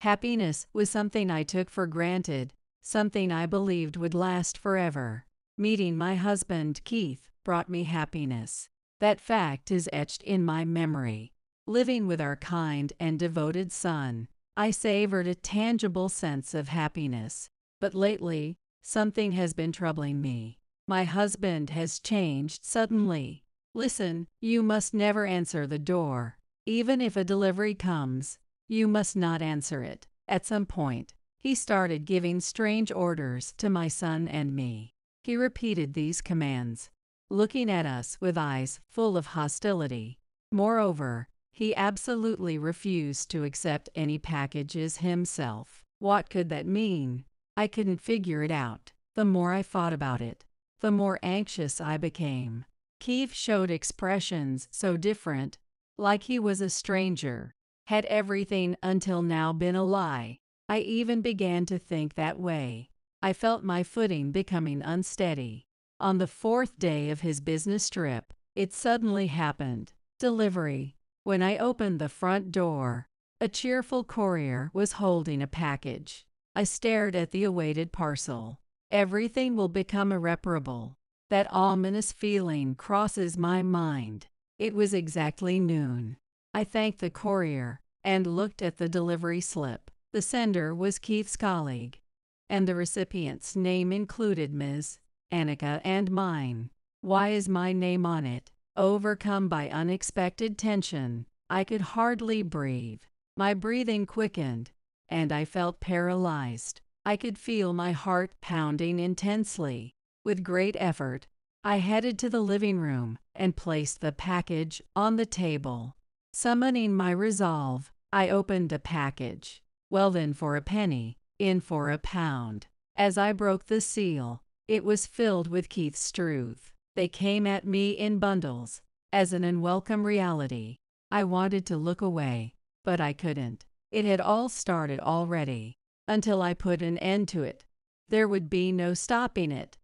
Happiness was something I took for granted, something I believed would last forever. Meeting my husband, Keith, brought me happiness. That fact is etched in my memory. Living with our kind and devoted son, I savored a tangible sense of happiness. But lately, something has been troubling me. My husband has changed suddenly. Listen, you must never answer the door. Even if a delivery comes, you must not answer it. At some point, he started giving strange orders to my son and me. He repeated these commands, looking at us with eyes full of hostility. Moreover, he absolutely refused to accept any packages himself. What could that mean? I couldn't figure it out. The more I thought about it, the more anxious I became. Keith showed expressions so different, like he was a stranger. Had everything until now been a lie? I even began to think that way. I felt my footing becoming unsteady. On the fourth day of his business trip, it suddenly happened. Delivery. When I opened the front door, a cheerful courier was holding a package. I stared at the awaited parcel. Everything will become irreparable. That ominous feeling crosses my mind. It was exactly noon. I thanked the courier and looked at the delivery slip. The sender was Keith's colleague, and the recipient's name included Ms. Annika and mine. Why is my name on it? Overcome by unexpected tension, I could hardly breathe. My breathing quickened, and I felt paralyzed. I could feel my heart pounding intensely. With great effort, I headed to the living room and placed the package on the table. Summoning my resolve, I opened the package. Well then, for a penny, in for a pound. As I broke the seal, it was filled with Keith's truth. They came at me in bundles, as an unwelcome reality. I wanted to look away, but I couldn't. It had all started already. Until I put an end to it, there would be no stopping it.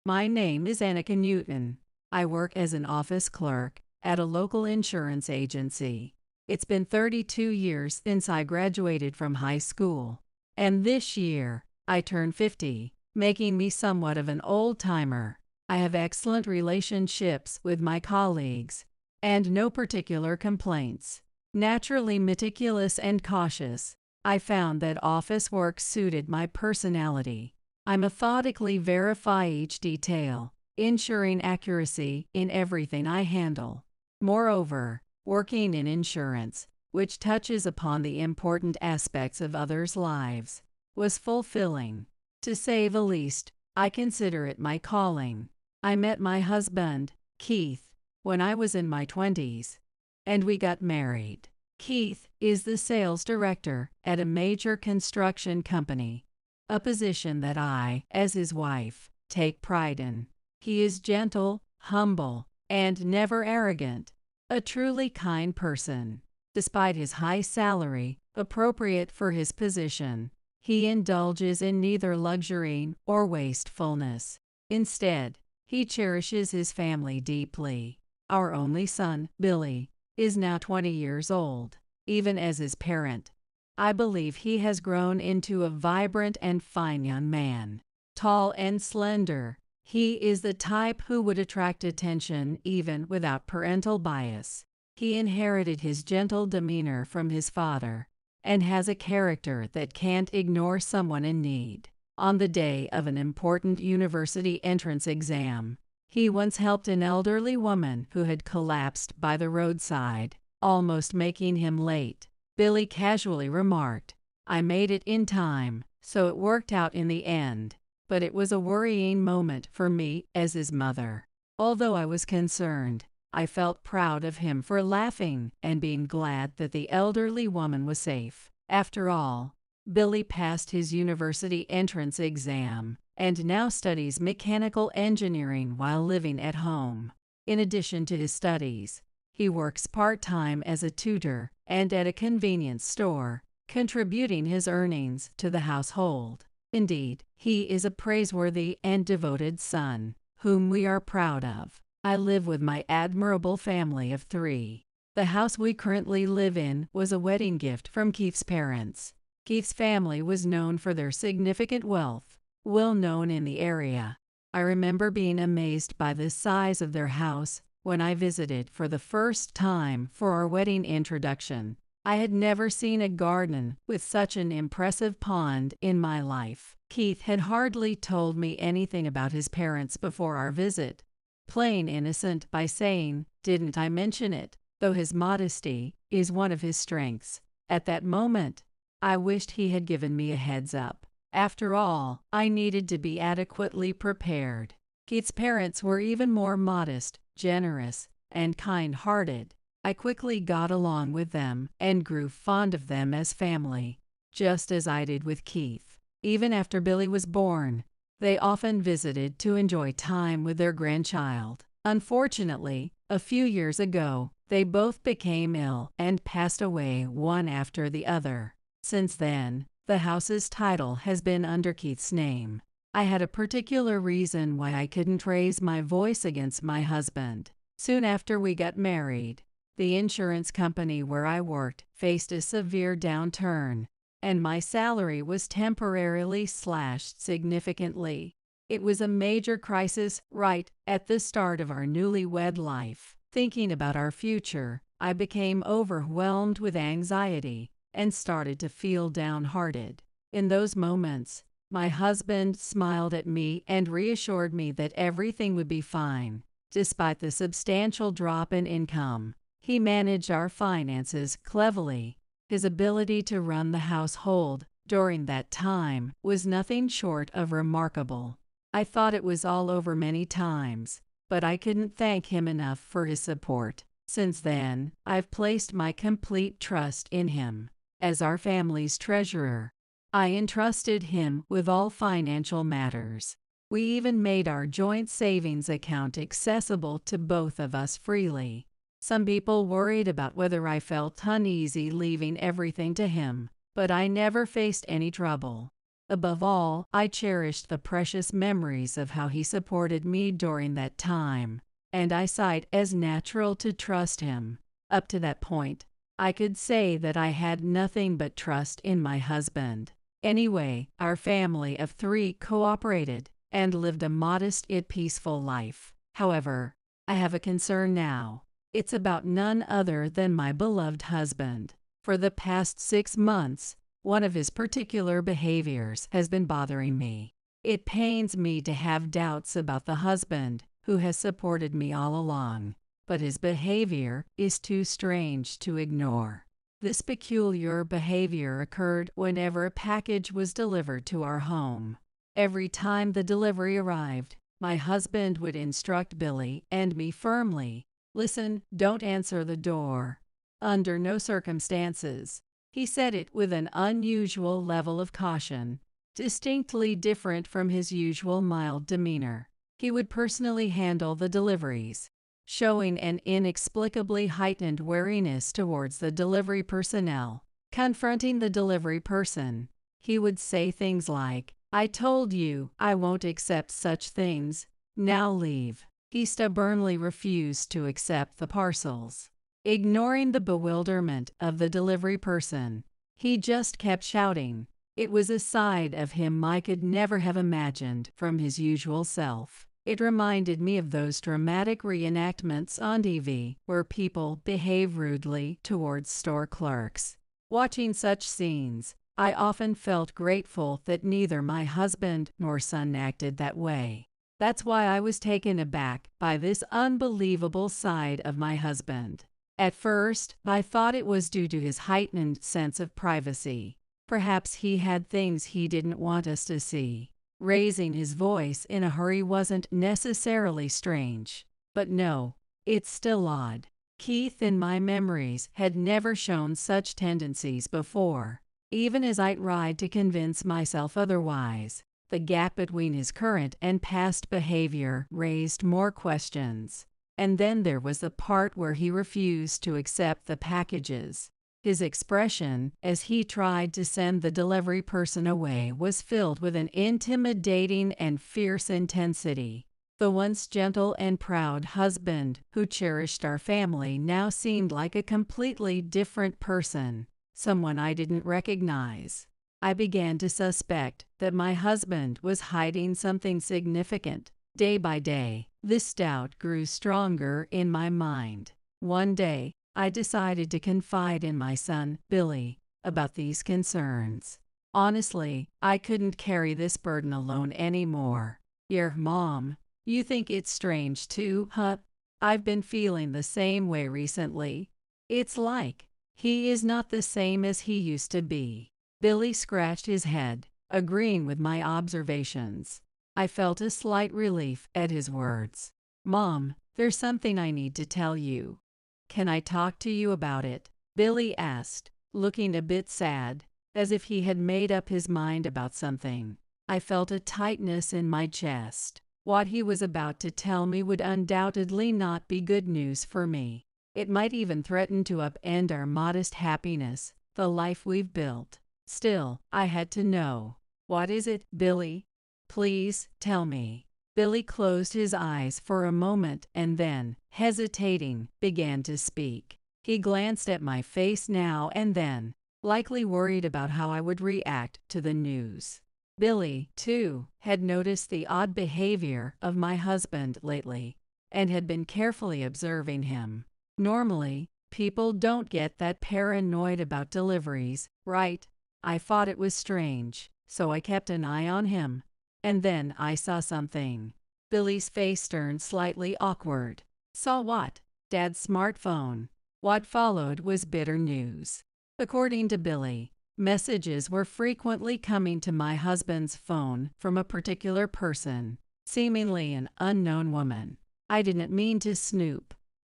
My name is Annika Newton. I work as an office clerk at a local insurance agency. It's been 32 years since I graduated from high school, and this year I turned 50, making me somewhat of an old-timer. I have excellent relationships with my colleagues, and no particular complaints. Naturally meticulous and cautious, I found that office work suited my personality. I methodically verify each detail, ensuring accuracy in everything I handle. Moreover, working in insurance, which touches upon the important aspects of others' lives, was fulfilling. To say the least, I consider it my calling. I met my husband, Keith, when I was in my 20s, and we got married. Keith is the sales director at a major construction company, a position that I, as his wife, take pride in. He is gentle, humble, and never arrogant, a truly kind person. Despite his high salary, appropriate for his position, he indulges in neither luxury or wastefulness. Instead, he cherishes his family deeply. Our only son, Billy, is now 20 years old. Even as his parent, I believe he has grown into a vibrant and fine young man. Tall and slender, he is the type who would attract attention even without parental bias. He inherited his gentle demeanor from his father and has a character that can't ignore someone in need. On the day of an important university entrance exam, he once helped an elderly woman who had collapsed by the roadside, almost making him late. Billy casually remarked, "I made it in time, so it worked out in the end." But it was a worrying moment for me as his mother. Although I was concerned, I felt proud of him for laughing and being glad that the elderly woman was safe. After all, Billy passed his university entrance exam and now studies mechanical engineering while living at home. In addition to his studies, he works part-time as a tutor and at a convenience store, contributing his earnings to the household. Indeed, he is a praiseworthy and devoted son, whom we are proud of. I live with my admirable family of 3. The house we currently live in was a wedding gift from Keith's parents. Keith's family was known for their significant wealth, well known in the area. I remember being amazed by the size of their house when I visited for the first time for our wedding introduction. I had never seen a garden with such an impressive pond in my life. Keith had hardly told me anything about his parents before our visit, playing innocent by saying, "Didn't I mention it?" Though his modesty is one of his strengths. At that moment, I wished he had given me a heads up. After all, I needed to be adequately prepared. Keith's parents were even more modest, generous, and kind-hearted. I quickly got along with them and grew fond of them as family, just as I did with Keith. Even after Billy was born, they often visited to enjoy time with their grandchild. Unfortunately, a few years ago, they both became ill and passed away one after the other. Since then, the house's title has been under Keith's name. I had a particular reason why I couldn't raise my voice against my husband. Soon after we got married, the insurance company where I worked faced a severe downturn, and my salary was temporarily slashed significantly. It was a major crisis right at the start of our newlywed life. Thinking about our future, I became overwhelmed with anxiety and started to feel downhearted. In those moments, my husband smiled at me and reassured me that everything would be fine. Despite the substantial drop in income, he managed our finances cleverly. His ability to run the household during that time was nothing short of remarkable. I thought it was all over many times, but I couldn't thank him enough for his support. Since then, I've placed my complete trust in him. As our family's treasurer, I entrusted him with all financial matters. We even made our joint savings account accessible to both of us freely. Some people worried about whether I felt uneasy leaving everything to him, but I never faced any trouble. Above all, I cherished the precious memories of how he supported me during that time, and I saw it as natural to trust him. Up to that point, I could say that I had nothing but trust in my husband. Anyway, our family of 3 cooperated and lived a modest yet peaceful life. However, I have a concern now. It's about none other than my beloved husband. For the past 6 months, one of his particular behaviors has been bothering me. It pains me to have doubts about the husband who has supported me all along, but his behavior is too strange to ignore. This peculiar behavior occurred whenever a package was delivered to our home. Every time the delivery arrived, my husband would instruct Billy and me firmly, "Listen, don't answer the door. Under no circumstances." He said it with an unusual level of caution, distinctly different from his usual mild demeanor. He would personally handle the deliveries, showing an inexplicably heightened wariness towards the delivery personnel. Confronting the delivery person, he would say things like, "I told you I won't accept such things. Now leave." He stubbornly refused to accept the parcels. Ignoring the bewilderment of the delivery person, he just kept shouting. It was a side of him I could never have imagined from his usual self. It reminded me of those dramatic reenactments on TV where people behave rudely towards store clerks. Watching such scenes, I often felt grateful that neither my husband nor son acted that way. That's why I was taken aback by this unbelievable side of my husband. At first, I thought it was due to his heightened sense of privacy. Perhaps he had things he didn't want us to see. Raising his voice in a hurry wasn't necessarily strange. But no, it's still odd. Keith, in my memories, had never shown such tendencies before. Even as I tried to convince myself otherwise, the gap between his current and past behavior raised more questions. And then there was the part where he refused to accept the packages. His expression, as he tried to send the delivery person away, was filled with an intimidating and fierce intensity. The once gentle and proud husband who cherished our family now seemed like a completely different person, someone I didn't recognize. I began to suspect that my husband was hiding something significant. Day by day, this doubt grew stronger in my mind. One day, I decided to confide in my son, Billy, about these concerns. Honestly, I couldn't carry this burden alone anymore. "Yeah, Mom, you think it's strange too, huh? I've been feeling the same way recently. It's like he is not the same as he used to be." Billy scratched his head, agreeing with my observations. I felt a slight relief at his words. "Mom, there's something I need to tell you. Can I talk to you about it?" Billy asked, looking a bit sad, as if he had made up his mind about something. I felt a tightness in my chest. What he was about to tell me would undoubtedly not be good news for me. It might even threaten to upend our modest happiness, the life we've built. Still, I had to know. "What is it, Billy? Please, tell me." Billy closed his eyes for a moment and then, hesitating, began to speak. He glanced at my face now and then, likely worried about how I would react to the news. Billy, too, had noticed the odd behavior of my husband lately, and had been carefully observing him. Normally, people don't get that paranoid about deliveries, right? I thought it was strange, so I kept an eye on him. And then I saw something. Billy's face turned slightly awkward. "Saw what?" "Dad's smartphone." What followed was bitter news. According to Billy, messages were frequently coming to my husband's phone from a particular person, seemingly an unknown woman. I didn't mean to snoop.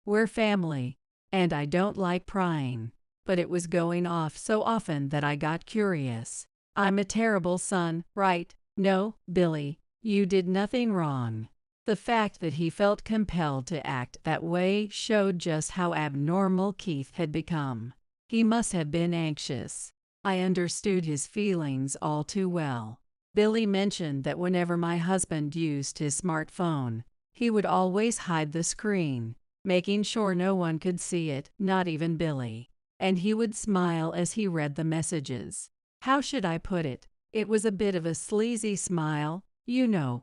We're family, and I don't like prying, but it was going off so often that I got curious. "I'm a terrible son, right?" "No, Billy, you did nothing wrong." The fact that he felt compelled to act that way showed just how abnormal Keith had become. He must have been anxious. I understood his feelings all too well. Billy mentioned that whenever my husband used his smartphone, he would always hide the screen, making sure no one could see it, not even Billy. And he would smile as he read the messages. How should I put it? It was a bit of a sleazy smile,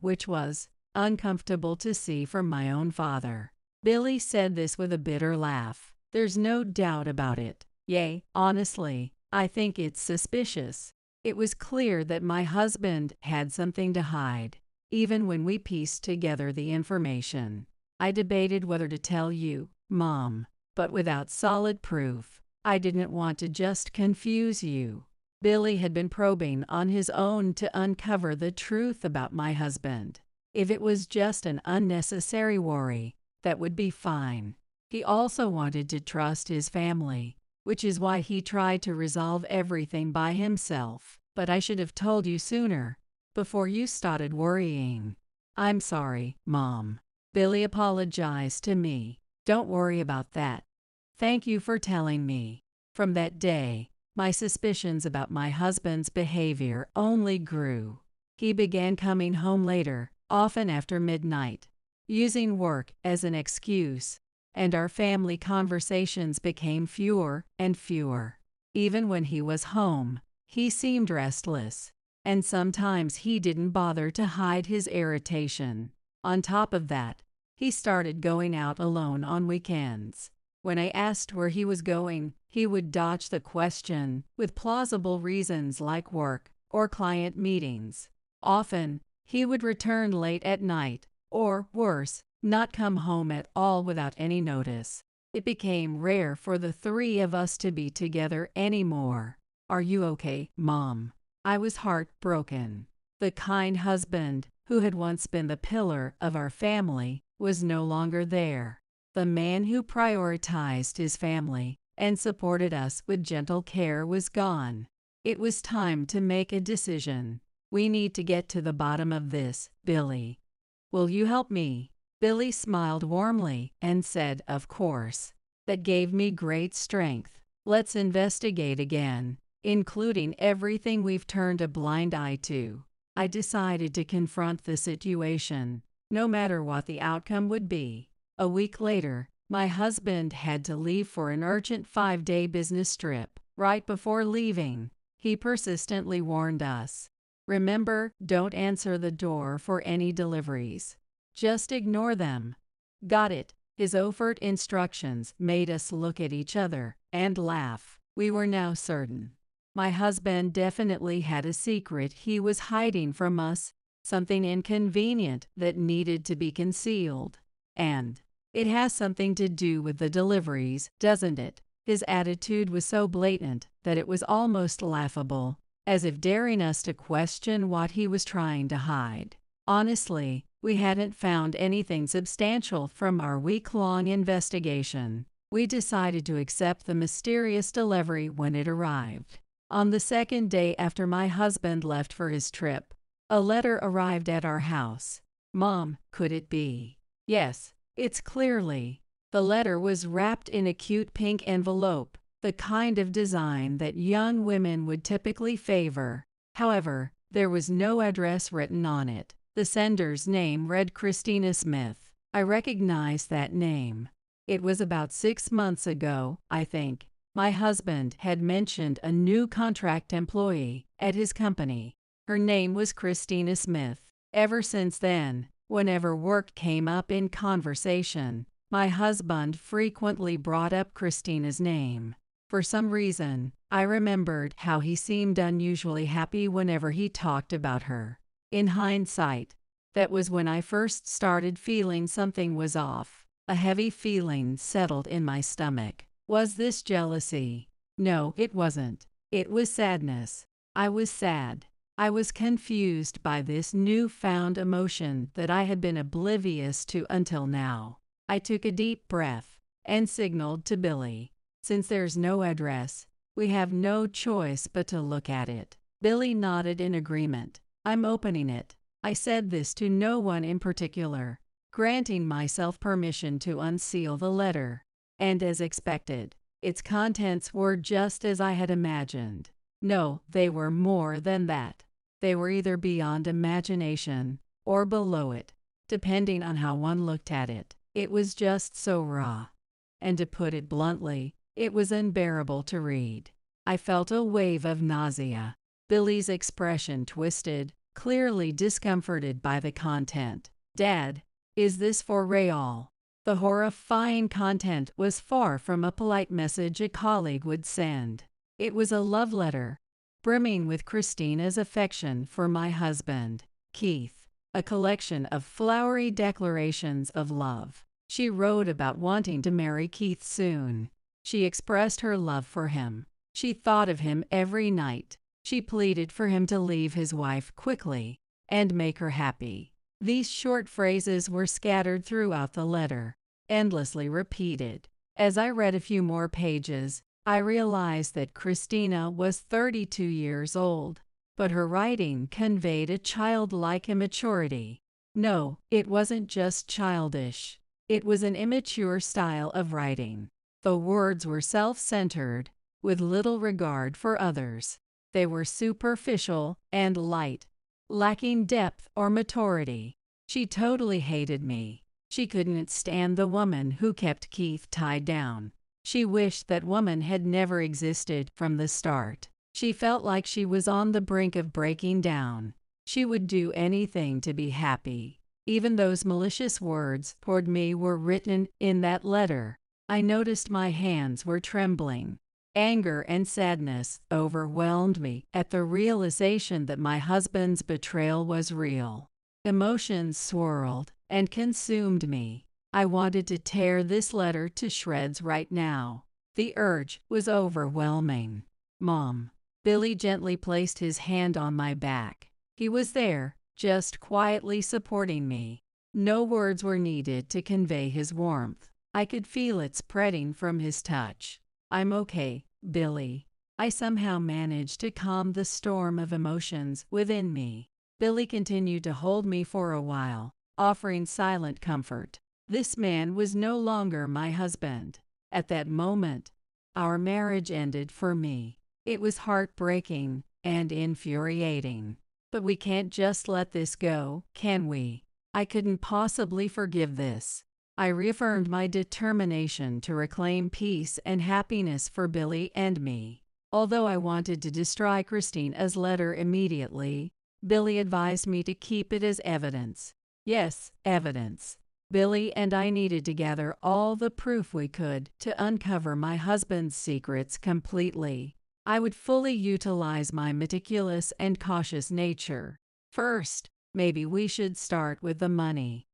which was uncomfortable to see from my own father. Billy said this with a bitter laugh. "There's no doubt about it. Yay, honestly, I think it's suspicious." It was clear that my husband had something to hide, even when we pieced together the information. I debated whether to tell you, Mom, but without solid proof. I didn't want to just confuse you. Billy had been probing on his own to uncover the truth about my husband. If it was just an unnecessary worry, that would be fine. He also wanted to trust his family, which is why he tried to resolve everything by himself. But I should have told you sooner, before you started worrying. "I'm sorry, Mom." Billy apologized to me. "Don't worry about that. Thank you for telling me." From that day, my suspicions about my husband's behavior only grew. He began coming home later, often after midnight, using work as an excuse, and our family conversations became fewer and fewer. Even when he was home, he seemed restless, and sometimes he didn't bother to hide his irritation. On top of that, he started going out alone on weekends. When I asked where he was going, he would dodge the question with plausible reasons like work or client meetings. Often, he would return late at night, or worse, not come home at all without any notice. It became rare for the three of us to be together anymore. "Are you okay, Mom?" I was heartbroken. The kind husband, who had once been the pillar of our family, was no longer there. The man who prioritized his family and supported us with gentle care was gone. It was time to make a decision. "We need to get to the bottom of this, Billy. Will you help me?" Billy smiled warmly and said, "Of course." That gave me great strength. "Let's investigate again, including everything we've turned a blind eye to." I decided to confront the situation, no matter what the outcome would be. A week later, my husband had to leave for an urgent 5-day business trip. Right before leaving, He persistently warned us. Remember, don't answer the door for any deliveries. Just ignore them. Got it. His overt instructions made us look at each other and laugh. We were now certain. My husband definitely had a secret he was hiding from us, something inconvenient that needed to be concealed. And it has something to do with the deliveries, doesn't it? His attitude was so blatant that it was almost laughable, as if daring us to question what he was trying to hide. Honestly, we hadn't found anything substantial from our week-long investigation. We decided to accept the mysterious delivery when it arrived. On the second day after my husband left for his trip, a letter arrived at our house. Mom, could it be? Yes, it's clearly. The letter was wrapped in a cute pink envelope, the kind of design that young women would typically favor. However, there was no address written on it. The sender's name read Christina Smith. I recognized that name. It was about 6 months ago, I think. My husband had mentioned a new contract employee at his company. Her name was Christina Smith. Ever since then, whenever work came up in conversation, my husband frequently brought up Christina's name. For some reason, I remembered how he seemed unusually happy whenever he talked about her. In hindsight, that was when I first started feeling something was off. A heavy feeling settled in my stomach. Was this jealousy? No, it wasn't. It was sadness. I was sad. I was confused by this newfound emotion that I had been oblivious to until now. I took a deep breath and signaled to Billy. Since there's no address, we have no choice but to look at it. Billy nodded in agreement. I'm opening it. I said this to no one in particular, granting myself permission to unseal the letter. And as expected, its contents were just as I had imagined. No, they were more than that. They were either beyond imagination or below it, depending on how one looked at it. It was just so raw. And to put it bluntly, it was unbearable to read. I felt a wave of nausea. Billy's expression twisted, clearly discomforted by the content. Dad, is this for real? The horrifying content was far from a polite message a colleague would send. It was a love letter, brimming with Christina's affection for my husband, Keith, a collection of flowery declarations of love. She wrote about wanting to marry Keith soon. She expressed her love for him. She thought of him every night. She pleaded for him to leave his wife quickly and make her happy. These short phrases were scattered throughout the letter, endlessly repeated. As I read a few more pages, I realized that Christina was 32 years old, but her writing conveyed a childlike immaturity. No, it wasn't just childish. It was an immature style of writing. The words were self-centered, with little regard for others. They were superficial and light, lacking depth or maturity. She totally hated me. She couldn't stand the woman who kept Keith tied down. She wished that woman had never existed from the start. She felt like she was on the brink of breaking down. She would do anything to be happy. Even those malicious words toward me were written in that letter. I noticed my hands were trembling. Anger and sadness overwhelmed me at the realization that my husband's betrayal was real. Emotions swirled and consumed me. I wanted to tear this letter to shreds right now. The urge was overwhelming. Mom. Billy gently placed his hand on my back. He was there, just quietly supporting me. No words were needed to convey his warmth. I could feel it spreading from his touch. I'm okay, Billy. I somehow managed to calm the storm of emotions within me. Billy continued to hold me for a while, offering silent comfort. This man was no longer my husband. At that moment, our marriage ended for me. It was heartbreaking and infuriating. But we can't just let this go, can we? I couldn't possibly forgive this. I reaffirmed my determination to reclaim peace and happiness for Billy and me. Although I wanted to destroy Christina's letter immediately, Billy advised me to keep it as evidence. Yes, evidence. Billy and I needed to gather all the proof we could to uncover my husband's secrets completely. I would fully utilize my meticulous and cautious nature. First, maybe we should start with the money.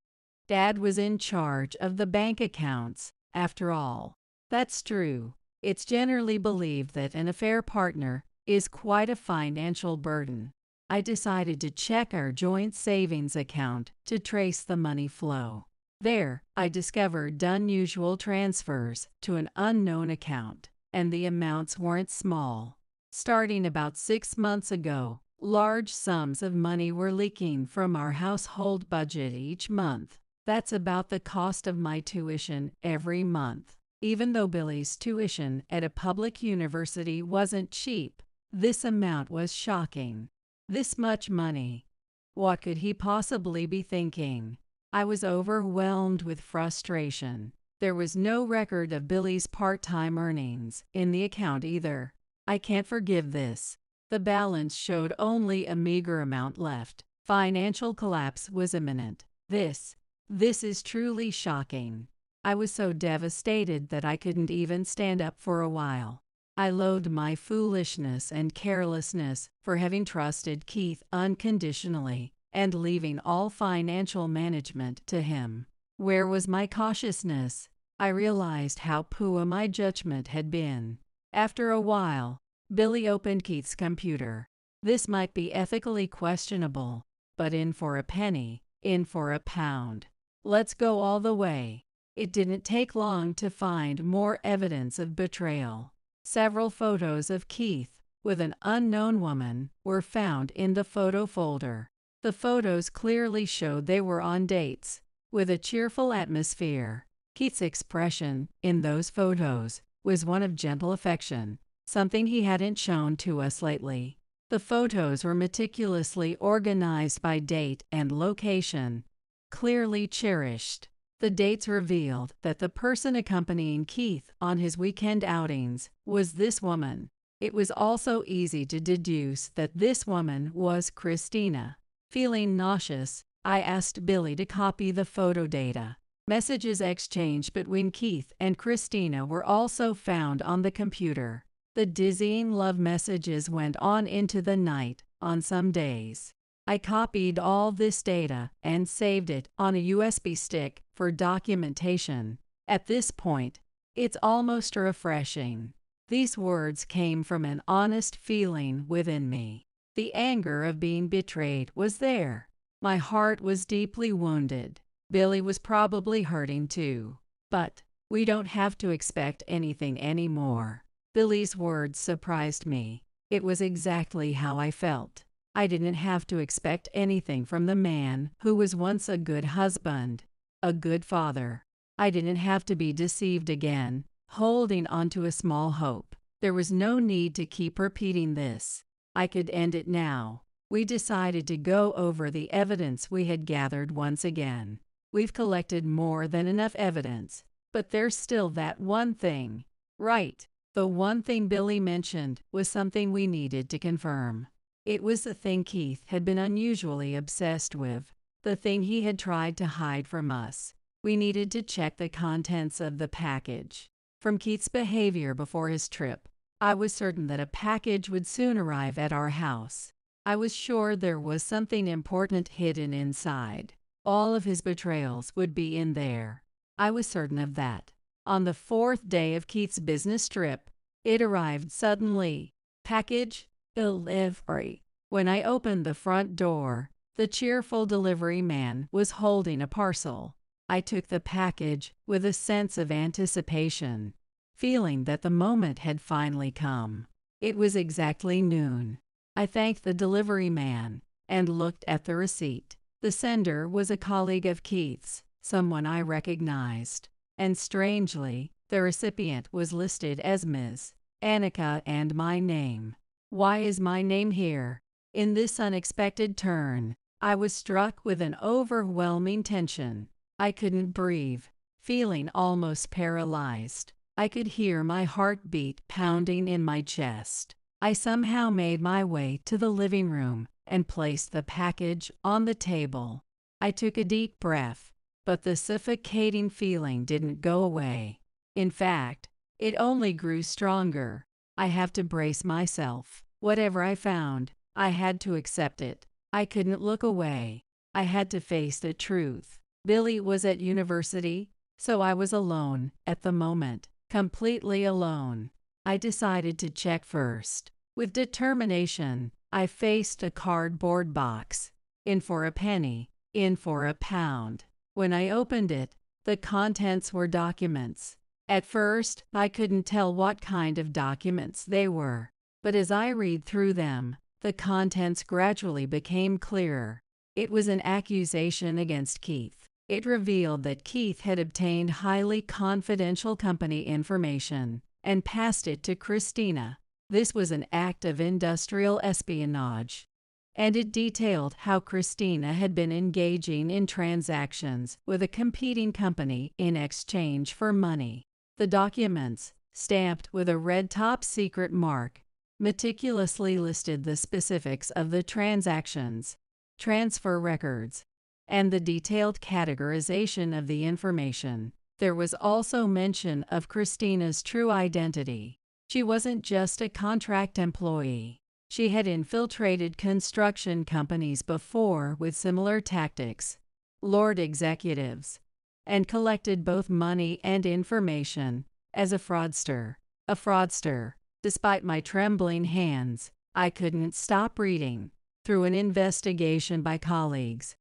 Dad was in charge of the bank accounts, after all. That's true. It's generally believed that an affair partner is quite a financial burden. I decided to check our joint savings account to trace the money flow. There, I discovered unusual transfers to an unknown account, and the amounts weren't small. Starting about 6 months ago, large sums of money were leaking from our household budget each month. That's about the cost of my tuition every month. Even though Billy's tuition at a public university wasn't cheap, this amount was shocking. This much money. What could he possibly be thinking? I was overwhelmed with frustration. There was no record of Billy's part-time earnings in the account either. I can't forgive this. The balance showed only a meager amount left. Financial collapse was imminent. This is truly shocking. I was so devastated that I couldn't even stand up for a while. I loathed my foolishness and carelessness for having trusted Keith unconditionally and leaving all financial management to him. Where was my cautiousness? I realized how poor my judgment had been. After a while, Billy opened Keith's computer. This might be ethically questionable, but in for a penny, in for a pound. Let's go all the way. It didn't take long to find more evidence of betrayal. Several photos of Keith with an unknown woman were found in the photo folder. The photos clearly showed they were on dates, with a cheerful atmosphere. Keith's expression in those photos was one of gentle affection, something he hadn't shown to us lately. The photos were meticulously organized by date and location, clearly cherished. The dates revealed that the person accompanying Keith on his weekend outings was this woman. It was also easy to deduce that this woman was Christina. Feeling nauseous, I asked Billy to copy the photo data. Messages exchanged between Keith and Christina were also found on the computer. The dizzying love messages went on into the night on some days. I copied all this data and saved it on a USB stick for documentation. At this point, it's almost refreshing. These words came from an honest feeling within me. The anger of being betrayed was there. My heart was deeply wounded. Billy was probably hurting too. But we don't have to expect anything anymore. Billy's words surprised me. It was exactly how I felt. I didn't have to expect anything from the man who was once a good husband, a good father. I didn't have to be deceived again, holding on to a small hope. There was no need to keep repeating this. I could end it now. We decided to go over the evidence we had gathered once again. We've collected more than enough evidence, but there's still that one thing. Right. The one thing Billy mentioned was something we needed to confirm. It was the thing Keith had been unusually obsessed with, the thing he had tried to hide from us. We needed to check the contents of the package. From Keith's behavior before his trip, I was certain that a package would soon arrive at our house. I was sure there was something important hidden inside. All of his betrayals would be in there. I was certain of that. On the 4th day of Keith's business trip, it arrived suddenly. Package delivery. When I opened the front door, the cheerful delivery man was holding a parcel. I took the package with a sense of anticipation, feeling that the moment had finally come. It was exactly noon. I thanked the delivery man and looked at the receipt. The sender was a colleague of Keith's, someone I recognized. And strangely, the recipient was listed as Ms. Annika and my name. Why is my name here? In this unexpected turn, I was struck with an overwhelming tension. I couldn't breathe, feeling almost paralyzed. I could hear my heartbeat pounding in my chest. I somehow made my way to the living room and placed the package on the table. I took a deep breath, but the suffocating feeling didn't go away. In fact, it only grew stronger. I have to brace myself. Whatever I found, I had to accept it. I couldn't look away. I had to face the truth. Billy was at university, so I was alone at the moment, completely alone. I decided to check first. With determination, I faced a cardboard box. In for a penny, in for a pound. When I opened it, the contents were documents. At first, I couldn't tell what kind of documents they were, but as I read through them, the contents gradually became clearer. It was an accusation against Keith. It revealed that Keith had obtained highly confidential company information and passed it to Christina. This was an act of industrial espionage, and it detailed how Christina had been engaging in transactions with a competing company in exchange for money. The documents, stamped with a red top secret mark, meticulously listed the specifics of the transactions, transfer records, and the detailed categorization of the information. There was also mention of Christina's true identity. She wasn't just a contract employee. She had infiltrated construction companies before with similar tactics, lured executives, and collected both money and information as a fraudster. A fraudster. Despite my trembling hands, I couldn't stop reading. Through an investigation by colleagues,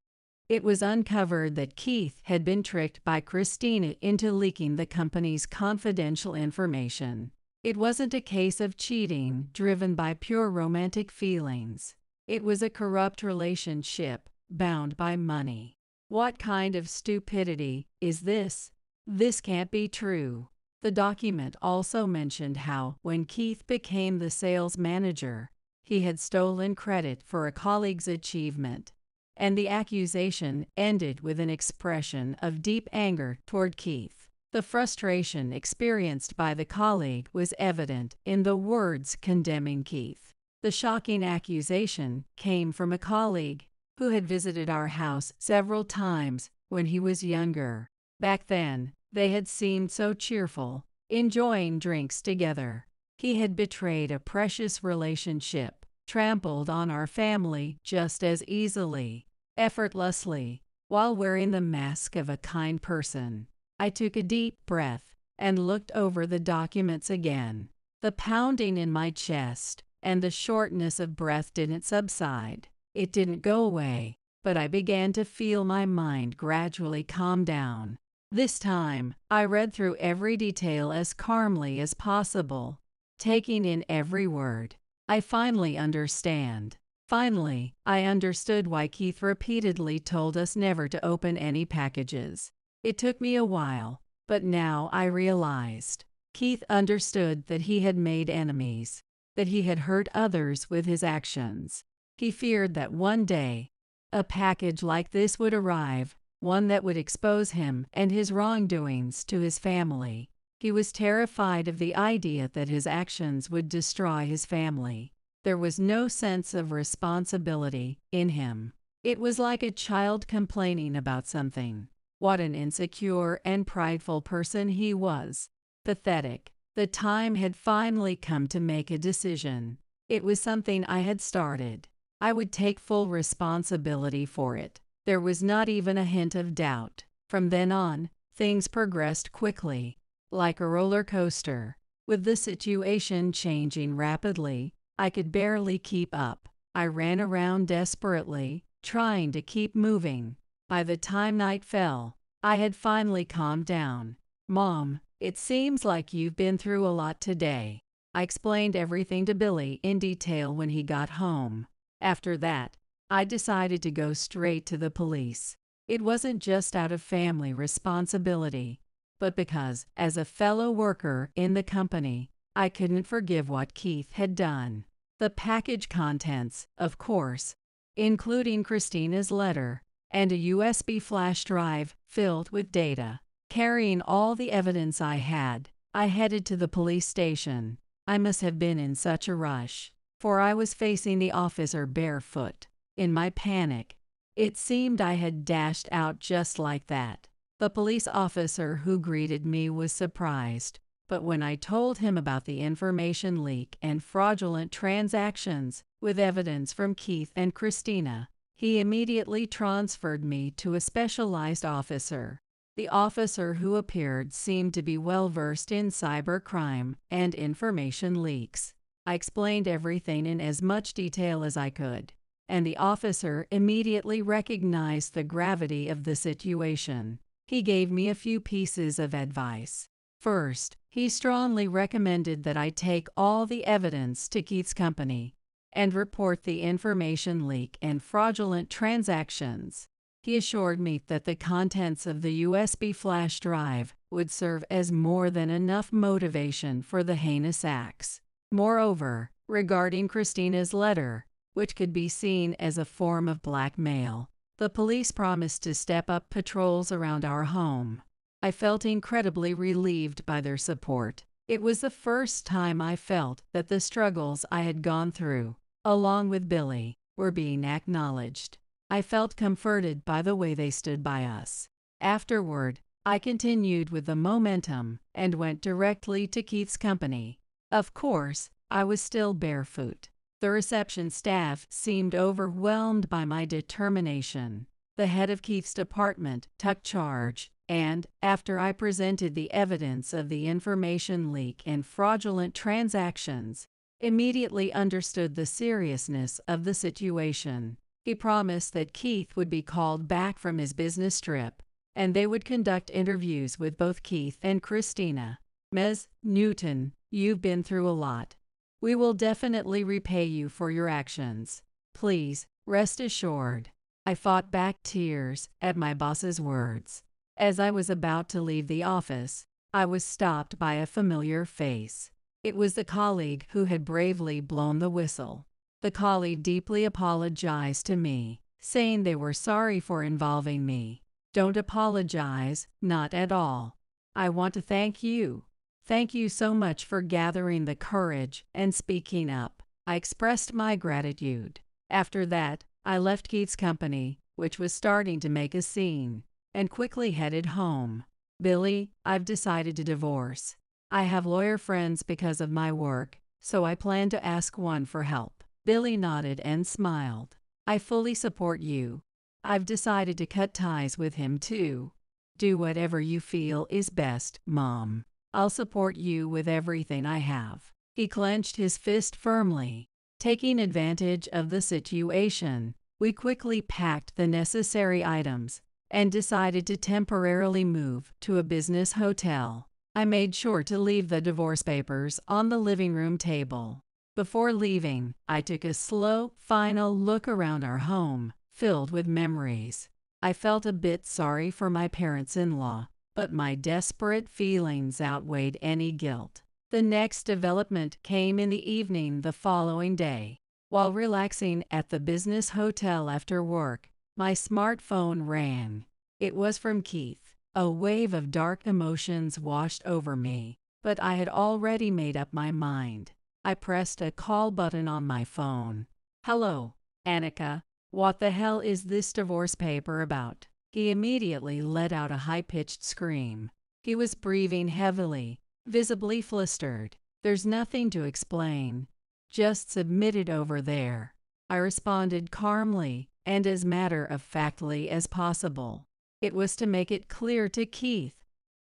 it was uncovered that Keith had been tricked by Christina into leaking the company's confidential information. It wasn't a case of cheating driven by pure romantic feelings. It was a corrupt relationship bound by money. What kind of stupidity is this? This can't be true. The document also mentioned how, when Keith became the sales manager, he had stolen credit for a colleague's achievement, and the accusation ended with an expression of deep anger toward Keith. The frustration experienced by the colleague was evident in the words condemning Keith. The shocking accusation came from a colleague who had visited our house several times when he was younger. Back then, they had seemed so cheerful, enjoying drinks together. He had betrayed a precious relationship, trampled on our family just as easily, effortlessly, while wearing the mask of a kind person. I took a deep breath and looked over the documents again. The pounding in my chest and the shortness of breath didn't subside. It didn't go away, but I began to feel my mind gradually calm down. This time, I read through every detail as calmly as possible, taking in every word. I finally understand. Finally, I understood why Keith repeatedly told us never to open any packages. It took me a while, but now I realized. Keith understood that he had made enemies, that he had hurt others with his actions. He feared that one day, a package like this would arrive, one that would expose him and his wrongdoings to his family. He was terrified of the idea that his actions would destroy his family. There was no sense of responsibility in him. It was like a child complaining about something. What an insecure and prideful person he was. Pathetic. The time had finally come to make a decision. It was something I had started. I would take full responsibility for it. There was not even a hint of doubt. From then on, things progressed quickly, like a roller coaster. With the situation changing rapidly, I could barely keep up. I ran around desperately, trying to keep moving. By the time night fell, I had finally calmed down. "Mom, it seems like you've been through a lot today." I explained everything to Billy in detail when he got home. After that, I decided to go straight to the police. It wasn't just out of family responsibility, but because, as a fellow worker in the company, I couldn't forgive what Keith had done. The package contents, of course, including Christina's letter, and a USB flash drive filled with data. Carrying all the evidence I had, I headed to the police station. I must have been in such a rush, for I was facing the officer barefoot. In my panic, it seemed I had dashed out just like that. The police officer who greeted me was surprised, but when I told him about the information leak and fraudulent transactions, with evidence from Keith and Christina, he immediately transferred me to a specialized officer. The officer who appeared seemed to be well versed in cybercrime and information leaks. I explained everything in as much detail as I could, and the officer immediately recognized the gravity of the situation. He gave me a few pieces of advice. First, he strongly recommended that I take all the evidence to Keith's company and report the information leak and fraudulent transactions. He assured me that the contents of the USB flash drive would serve as more than enough motivation for the heinous acts. Moreover, regarding Christina's letter, which could be seen as a form of blackmail, the police promised to step up patrols around our home. I felt incredibly relieved by their support. It was the first time I felt that the struggles I had gone through, along with Billy, were being acknowledged. I felt comforted by the way they stood by us. Afterward, I continued with the momentum and went directly to Keith's company. Of course, I was still barefoot. The reception staff seemed overwhelmed by my determination. The head of Keith's department took charge, and, after I presented the evidence of the information leak and fraudulent transactions, immediately understood the seriousness of the situation. He promised that Keith would be called back from his business trip, and they would conduct interviews with both Keith and Christina. Ms. Newton, you've been through a lot. We will definitely repay you for your actions. Please, rest assured. I fought back tears at my boss's words. As I was about to leave the office, I was stopped by a familiar face. It was the colleague who had bravely blown the whistle. The colleague deeply apologized to me, saying they were sorry for involving me. Don't apologize, not at all. I want to thank you. Thank you so much for gathering the courage and speaking up. I expressed my gratitude. After that, I left Keith's company, which was starting to make a scene, and quickly headed home. Billy, I've decided to divorce. I have lawyer friends because of my work, so I plan to ask one for help. Billy nodded and smiled. I fully support you. I've decided to cut ties with him too. Do whatever you feel is best, Mom. I'll support you with everything I have. He clenched his fist firmly. Taking advantage of the situation, we quickly packed the necessary items and decided to temporarily move to a business hotel. I made sure to leave the divorce papers on the living room table. Before leaving, I took a slow, final look around our home, filled with memories. I felt a bit sorry for my parents-in-law, but my desperate feelings outweighed any guilt. The next development came in the evening the following day. While relaxing at the business hotel after work, my smartphone rang. It was from Keith. A wave of dark emotions washed over me, but I had already made up my mind. I pressed a call button on my phone. Hello, Annika. What the hell is this divorce paper about? He immediately let out a high-pitched scream. He was breathing heavily, visibly flustered. There's nothing to explain. Just submit it over there. I responded calmly and as matter-of-factly as possible. It was to make it clear to Keith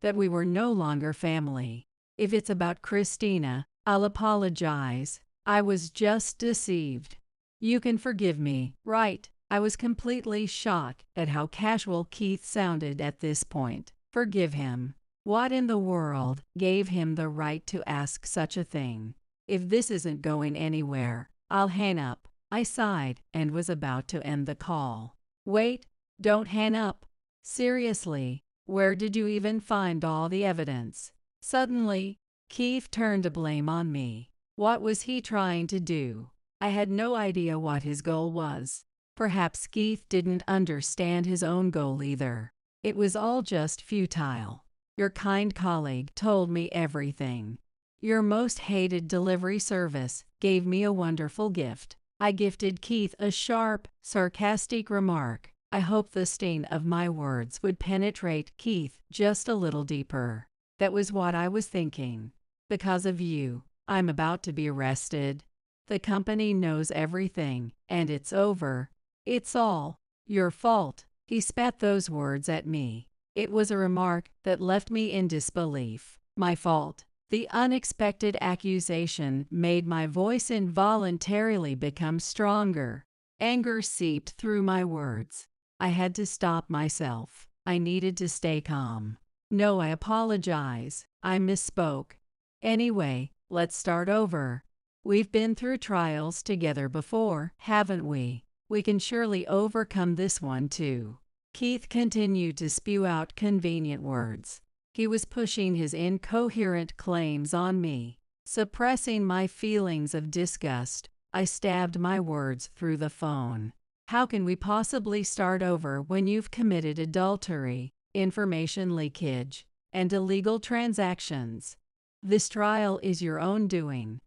that we were no longer family. If it's about Christina, I'll apologize. I was just deceived. You can forgive me, right? I was completely shocked at how casual Keith sounded at this point. Forgive him. What in the world gave him the right to ask such a thing? If this isn't going anywhere, I'll hang up. I sighed and was about to end the call. Wait, don't hang up. Seriously, where did you even find all the evidence? Suddenly, Keith turned the blame on me. What was he trying to do? I had no idea what his goal was. Perhaps Keith didn't understand his own goal either. It was all just futile. Your kind colleague told me everything. Your most hated delivery service gave me a wonderful gift. I gifted Keith a sharp, sarcastic remark. I hoped the sting of my words would penetrate Keith just a little deeper. That was what I was thinking. Because of you, I'm about to be arrested. The company knows everything, and it's over. It's all your fault. He spat those words at me. It was a remark that left me in disbelief. My fault. The unexpected accusation made my voice involuntarily become stronger. Anger seeped through my words. I had to stop myself. I needed to stay calm. No, I apologize. I misspoke. Anyway, let's start over. We've been through trials together before, haven't we? We can surely overcome this one too. Keith continued to spew out convenient words. He was pushing his incoherent claims on me. Suppressing my feelings of disgust, I stabbed my words through the phone. How can we possibly start over when you've committed adultery, information leakage, and illegal transactions? This trial is your own doing.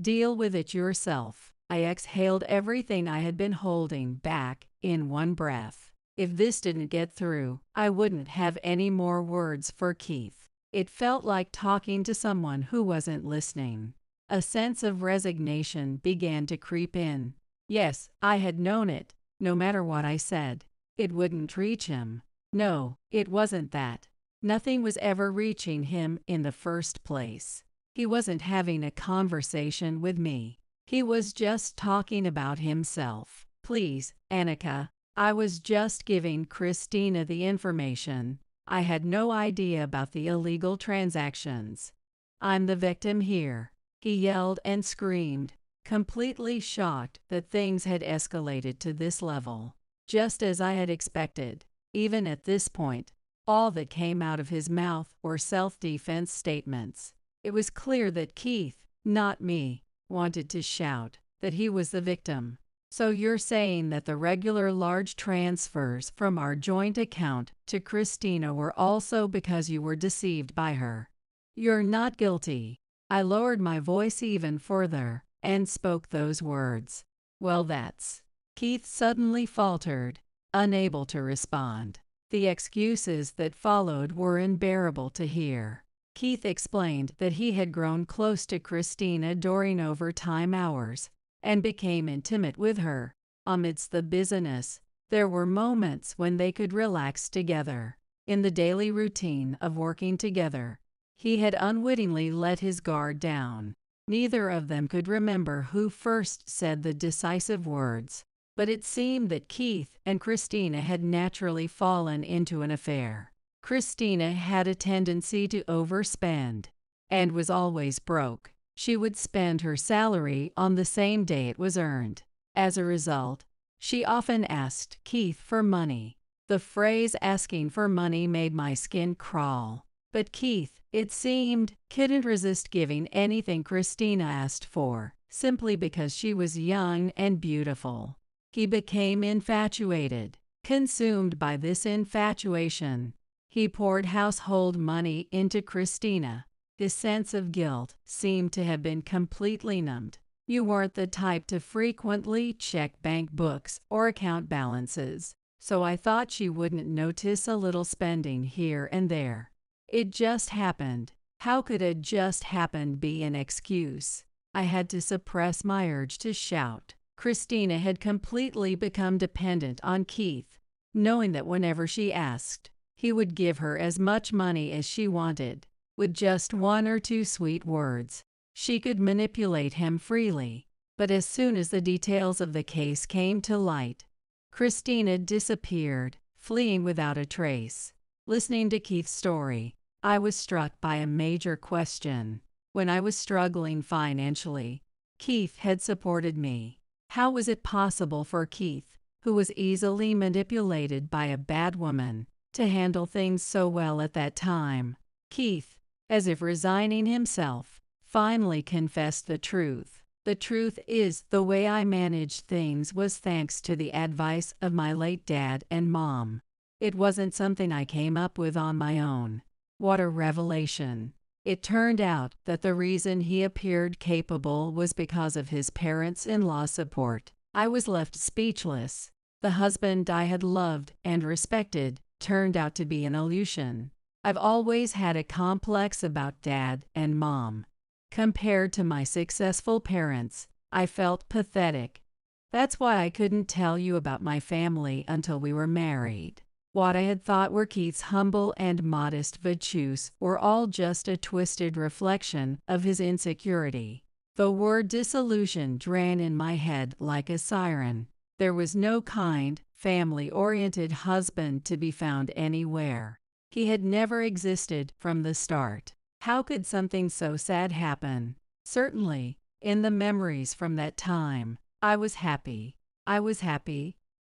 Deal with it yourself. I exhaled everything I had been holding back in one breath. If this didn't get through, I wouldn't have any more words for Keith. It felt like talking to someone who wasn't listening. A sense of resignation began to creep in. Yes, I had known it. No matter what I said, it wouldn't reach him. No, it wasn't that. Nothing was ever reaching him in the first place. He wasn't having a conversation with me. He was just talking about himself. Please, Annika. I was just giving Christina the information. I had no idea about the illegal transactions. I'm the victim here. He yelled and screamed, completely shocked that things had escalated to this level. Just as I had expected. Even at this point, all that came out of his mouth were self-defense statements. It was clear that Keith, not me, wanted to shout that he was the victim. So you're saying that the regular large transfers from our joint account to Christina were also because you were deceived by her? You're not guilty. I lowered my voice even further and spoke those words. Well, that's... Keith suddenly faltered, unable to respond. The excuses that followed were unbearable to hear. Keith explained that he had grown close to Christina during overtime hours and became intimate with her. Amidst the busyness, there were moments when they could relax together. In the daily routine of working together, he had unwittingly let his guard down. Neither of them could remember who first said the decisive words, but it seemed that Keith and Christina had naturally fallen into an affair. Christina had a tendency to overspend and was always broke. She would spend her salary on the same day it was earned. As a result, she often asked Keith for money. The phrase asking for money made my skin crawl. But Keith, it seemed, couldn't resist giving anything Christina asked for, simply because she was young and beautiful. He became infatuated, consumed by this infatuation. He poured household money into Christina. His sense of guilt seemed to have been completely numbed. You weren't the type to frequently check bank books or account balances, so I thought she wouldn't notice a little spending here and there. It just happened. How could a just happened be an excuse? I had to suppress my urge to shout. Christina had completely become dependent on Keith, knowing that whenever she asked, he would give her as much money as she wanted. With just one or two sweet words, she could manipulate him freely. But as soon as the details of the case came to light, Christina disappeared, fleeing without a trace. Listening to Keith's story, I was struck by a major question. When I was struggling financially, Keith had supported me. How was it possible for Keith, who was easily manipulated by a bad woman, to handle things so well at that time? Keith, as if resigning himself, finally confessed the truth. The truth is, the way I managed things was thanks to the advice of my late dad and mom. It wasn't something I came up with on my own. What a revelation! It turned out that the reason he appeared capable was because of his parents-in-law support. I was left speechless. The husband I had loved and respected turned out to be an illusion. I've always had a complex about Dad and Mom. Compared to my successful parents, I felt pathetic. That's why I couldn't tell you about my family until we were married. What I had thought were Keith's humble and modest virtues were all just a twisted reflection of his insecurity. The word disillusioned ran in my head like a siren. There was no kind, family-oriented husband to be found anywhere. He had never existed from the start. How could something so sad happen? Certainly, in the memories from that time, I was happy.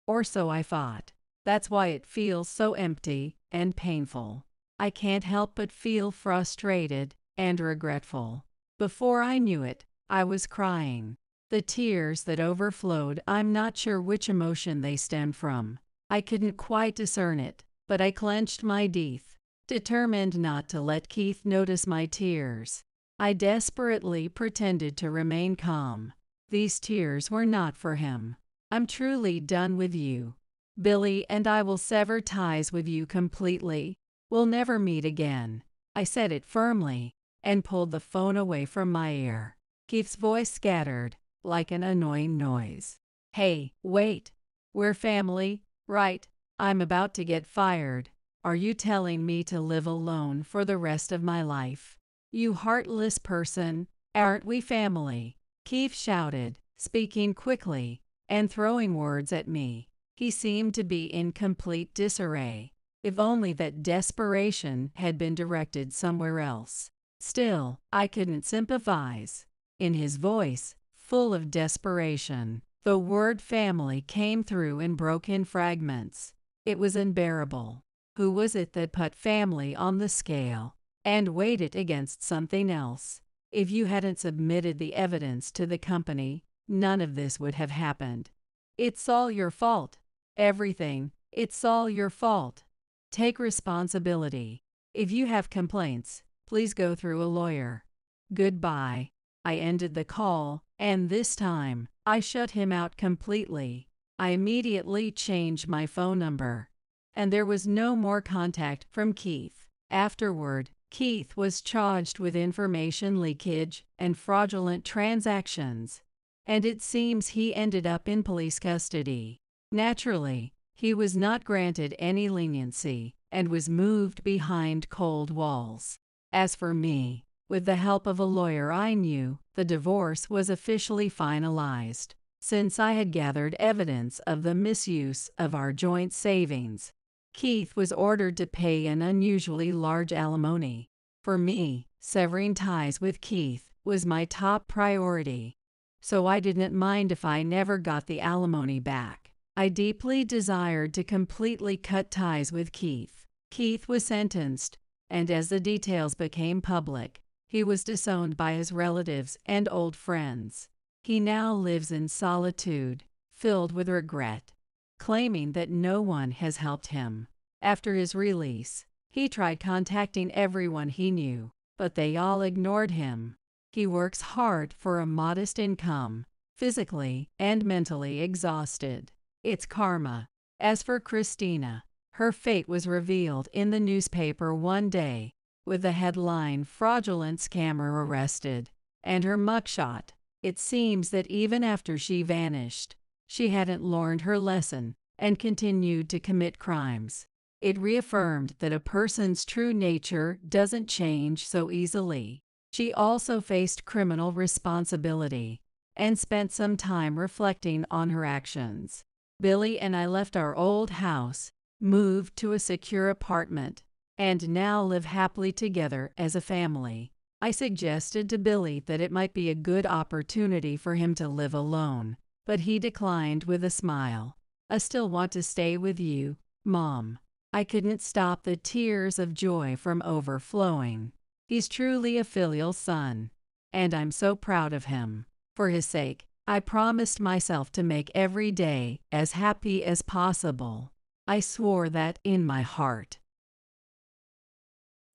Or so I thought. That's why it feels so empty and painful. I can't help but feel frustrated and regretful. Before I knew it, I was crying. The tears that overflowed, I'm not sure which emotion they stemmed from. I couldn't quite discern it, but I clenched my teeth, determined not to let Keith notice my tears. I desperately pretended to remain calm. These tears were not for him. I'm truly done with you. Billy and I will sever ties with you completely. We'll never meet again. I said it firmly and pulled the phone away from my ear. Keith's voice scattered like an annoying noise. Hey, wait. We're family, right? I'm about to get fired. Are you telling me to live alone for the rest of my life? You heartless person, aren't we family? Keith shouted, speaking quickly and throwing words at me. He seemed to be in complete disarray. If only that desperation had been directed somewhere else. Still, I couldn't sympathize. In his voice, full of desperation, the word family came through in broken fragments. It was unbearable. Who was it that put family on the scale and weighed it against something else? If you hadn't submitted the evidence to the company, none of this would have happened. It's all your fault. Everything. It's all your fault. Take responsibility. If you have complaints, please go through a lawyer. Goodbye. I ended the call, and this time, I shut him out completely. I immediately changed my phone number, and there was no more contact from Keith. Afterward, Keith was charged with information leakage and fraudulent transactions, and it seems he ended up in police custody. Naturally, he was not granted any leniency and was moved behind cold walls. As for me, with the help of a lawyer I knew, the divorce was officially finalized. Since I had gathered evidence of the misuse of our joint savings, Keith was ordered to pay an unusually large alimony. For me, severing ties with Keith was my top priority, so I didn't mind if I never got the alimony back. I deeply desired to completely cut ties with Keith. Keith was sentenced, and as the details became public, he was disowned by his relatives and old friends. He now lives in solitude, filled with regret, claiming that no one has helped him. After his release, he tried contacting everyone he knew, but they all ignored him. He works hard for a modest income, physically and mentally exhausted. It's karma. As for Christina, her fate was revealed in the newspaper one day, with the headline "Fraudulent Scammer Arrested," and her mugshot. It seems that even after she vanished, she hadn't learned her lesson and continued to commit crimes. It reaffirmed that a person's true nature doesn't change so easily. She also faced criminal responsibility and spent some time reflecting on her actions. Billy and I left our old house, moved to a secure apartment, and now live happily together as a family. I suggested to Billy that it might be a good opportunity for him to live alone, but he declined with a smile. I still want to stay with you, Mom. I couldn't stop the tears of joy from overflowing. He's truly a filial son, and I'm so proud of him. For his sake, I promised myself to make every day as happy as possible. I swore that in my heart.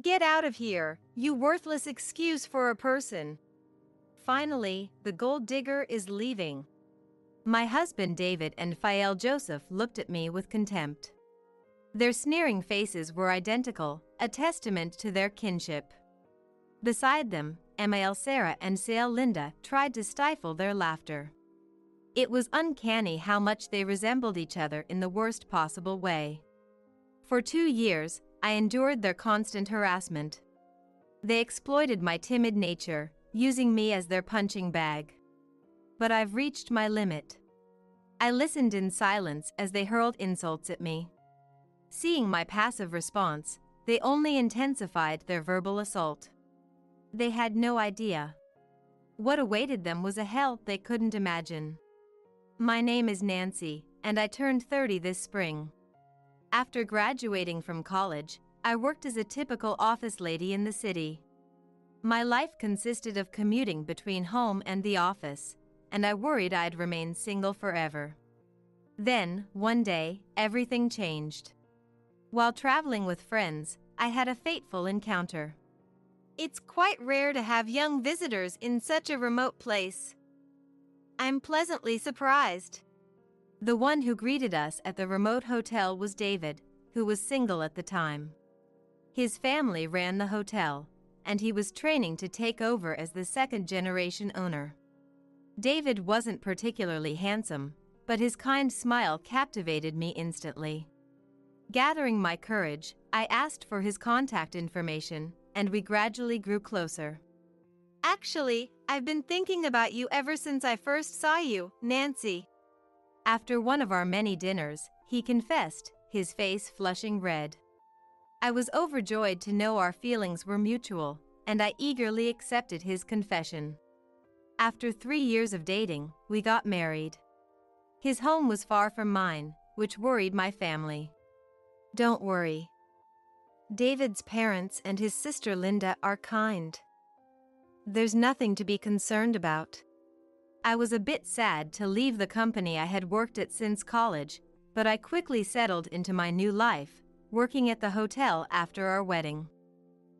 Get out of here, you worthless excuse for a person. Finally, the gold digger is leaving. My husband David and Fael Joseph looked at me with contempt. Their sneering faces were identical, a testament to their kinship. Beside them, Emael Sarah and Sael Linda tried to stifle their laughter. It was uncanny how much they resembled each other in the worst possible way. For 2 years, I endured their constant harassment. They exploited my timid nature, using me as their punching bag. But I've reached my limit. I listened in silence as they hurled insults at me. Seeing my passive response, they only intensified their verbal assault. They had no idea. What awaited them was a hell they couldn't imagine. My name is Nancy, and I turned 30 this spring. After graduating from college, I worked as a typical office lady in the city. My life consisted of commuting between home and the office, and I worried I'd remain single forever. Then, one day, everything changed. While traveling with friends, I had a fateful encounter. It's quite rare to have young visitors in such a remote place. I'm pleasantly surprised. The one who greeted us at the remote hotel was David, who was single at the time. His family ran the hotel, and he was training to take over as the second-generation owner. David wasn't particularly handsome, but his kind smile captivated me instantly. Gathering my courage, I asked for his contact information, and we gradually grew closer. Actually, I've been thinking about you ever since I first saw you, Nancy. After one of our many dinners, he confessed, his face flushing red. I was overjoyed to know our feelings were mutual, and I eagerly accepted his confession. After 3 years of dating, we got married. His home was far from mine, which worried my family. Don't worry. David's parents and his sister Linda are kind. There's nothing to be concerned about. I was a bit sad to leave the company I had worked at since college, but I quickly settled into my new life, working at the hotel after our wedding.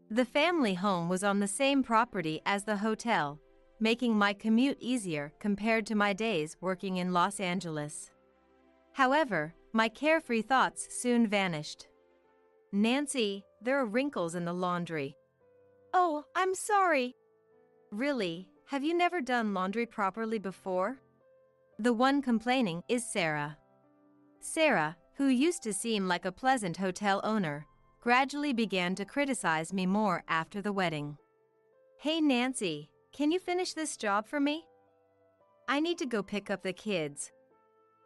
The family home was on the same property as the hotel, making my commute easier compared to my days working in Los Angeles. However, my carefree thoughts soon vanished. Nancy, there are wrinkles in the laundry. Oh, I'm sorry. Really, have you never done laundry properly before? The one complaining is Sarah. Sarah, who used to seem like a pleasant hotel owner, gradually began to criticize me more after the wedding. Hey Nancy, can you finish this job for me? I need to go pick up the kids.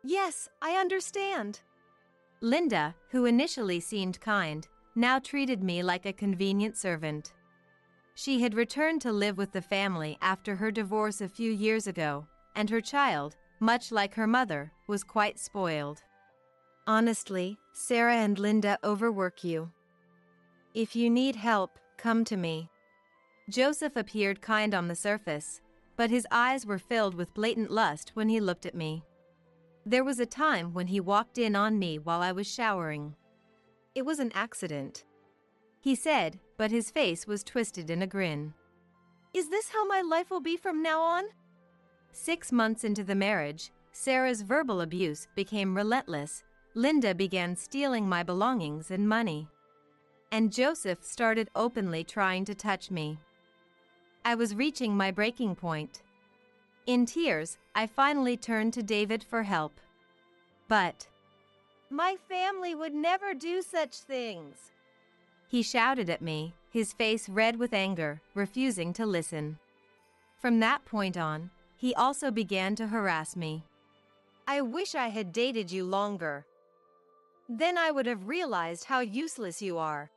Yes, I understand. Linda, who initially seemed kind, now treated me like a convenient servant. She had returned to live with the family after her divorce a few years ago, and her child, much like her mother, was quite spoiled. Honestly, Sarah and Linda overwork you. If you need help, come to me. Joseph appeared kind on the surface, but his eyes were filled with blatant lust when he looked at me. There was a time when he walked in on me while I was showering. It was an accident, he said, but his face was twisted in a grin. Is this how my life will be from now on? 6 months into the marriage, Sarah's verbal abuse became relentless. Linda began stealing my belongings and money. And Joseph started openly trying to touch me. I was reaching my breaking point. In tears, I finally turned to David for help. But my family would never do such things, he shouted at me, his face red with anger, refusing to listen. From that point on, he also began to harass me. I wish I had dated you longer. Then I would have realized how useless you are.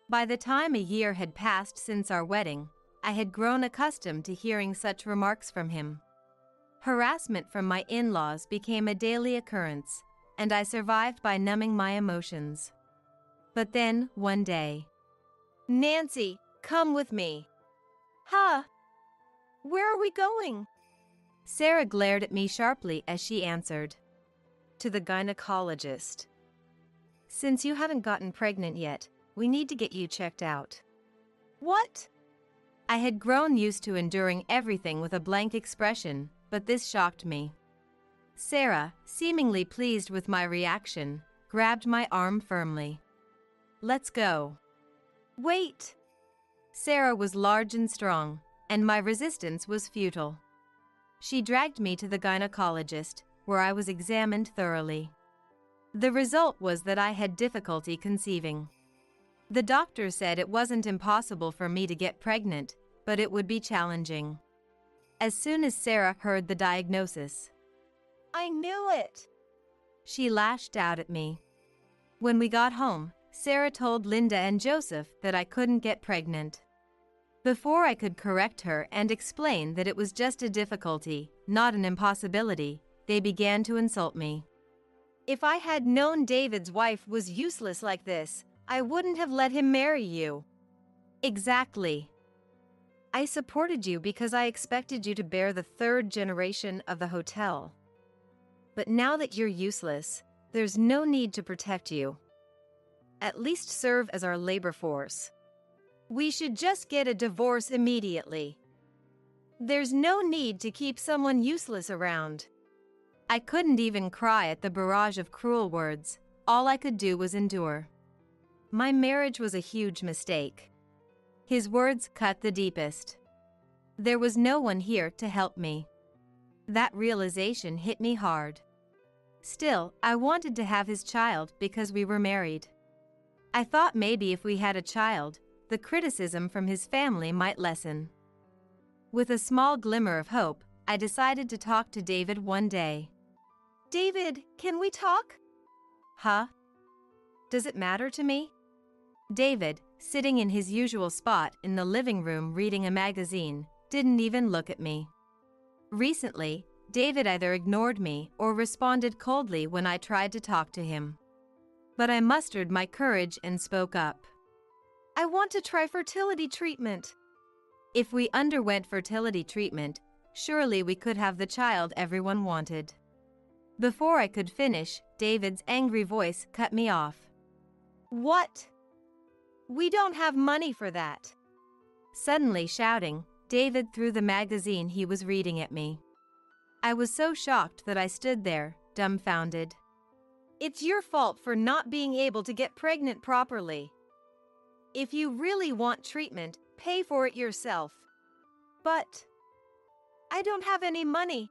By the time a year had passed since our wedding, I had grown accustomed to hearing such remarks from him. Harassment from my in-laws became a daily occurrence, and I survived by numbing my emotions. But then, one day, Nancy, come with me. Huh? Where are we going? Sarah glared at me sharply as she answered. To the gynecologist. Since you haven't gotten pregnant yet, we need to get you checked out. What? I had grown used to enduring everything with a blank expression, but this shocked me. Sarah, seemingly pleased with my reaction, grabbed my arm firmly. Let's go. Wait! Sarah was large and strong, and my resistance was futile. She dragged me to the gynecologist, where I was examined thoroughly. The result was that I had difficulty conceiving. The doctor said it wasn't impossible for me to get pregnant, but it would be challenging. As soon as Sarah heard the diagnosis, I knew it! She lashed out at me. When we got home, Sarah told Linda and Joseph that I couldn't get pregnant. Before I could correct her and explain that it was just a difficulty, not an impossibility, they began to insult me. If I had known David's wife was useless like this, I wouldn't have let him marry you. Exactly. I supported you because I expected you to bear the third generation of the hotel. But now that you're useless, there's no need to protect you. At least serve as our labor force. We should just get a divorce immediately. There's no need to keep someone useless around. I couldn't even cry at the barrage of cruel words. All I could do was endure. My marriage was a huge mistake. His words cut the deepest. There was no one here to help me. That realization hit me hard. Still, I wanted to have his child because we were married. I thought maybe if we had a child, the criticism from his family might lessen. With a small glimmer of hope, I decided to talk to David one day. David, can we talk? Huh? Does it matter to me? David, sitting in his usual spot in the living room reading a magazine, didn't even look at me. Recently, David either ignored me or responded coldly when I tried to talk to him. But I mustered my courage and spoke up. I want to try fertility treatment. If we underwent fertility treatment, surely we could have the child everyone wanted. Before I could finish, David's angry voice cut me off. What? We don't have money for that. Suddenly shouting, David threw the magazine he was reading at me. I was so shocked that I stood there, dumbfounded. It's your fault for not being able to get pregnant properly. If you really want treatment, pay for it yourself. But I don't have any money.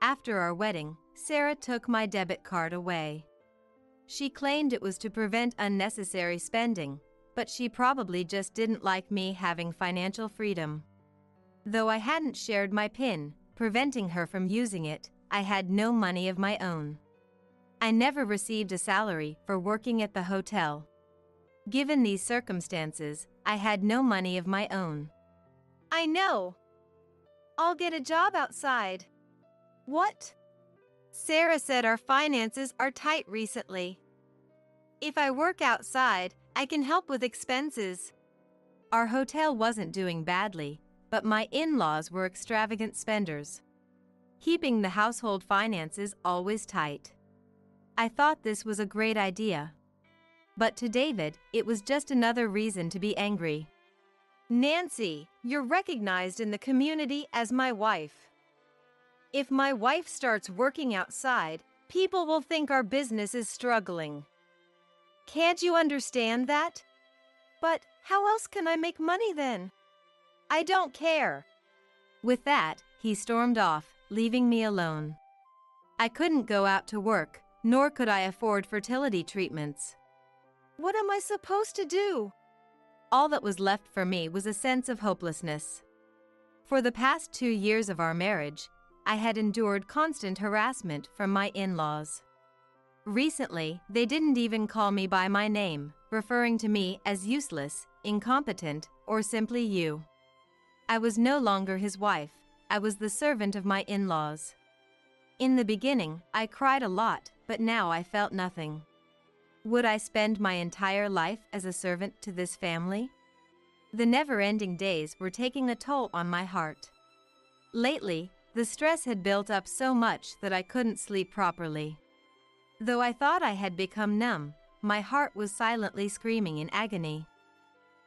After our wedding, Sarah took my debit card away. She claimed it was to prevent unnecessary spending, but she probably just didn't like me having financial freedom. Though I hadn't shared my PIN, preventing her from using it, I had no money of my own. I never received a salary for working at the hotel. Given these circumstances, I had no money of my own. I know. I'll get a job outside. What? Sarah said our finances are tight recently. If I work outside, I can help with expenses. Our hotel wasn't doing badly, but my in-laws were extravagant spenders, keeping the household finances always tight. I thought this was a great idea. But to David, it was just another reason to be angry. Nancy, you're recognized in the community as my wife. If my wife starts working outside, people will think our business is struggling. Can't you understand that? But how else can I make money then? I don't care. With that, he stormed off, leaving me alone. I couldn't go out to work, nor could I afford fertility treatments. What am I supposed to do? All that was left for me was a sense of hopelessness. For the past 2 years of our marriage, I had endured constant harassment from my in-laws. Recently, they didn't even call me by my name, referring to me as useless, incompetent, or simply you. I was no longer his wife, I was the servant of my in-laws. In the beginning, I cried a lot, but now I felt nothing. Would I spend my entire life as a servant to this family? The never-ending days were taking a toll on my heart. Lately, the stress had built up so much that I couldn't sleep properly. Though I thought I had become numb, my heart was silently screaming in agony.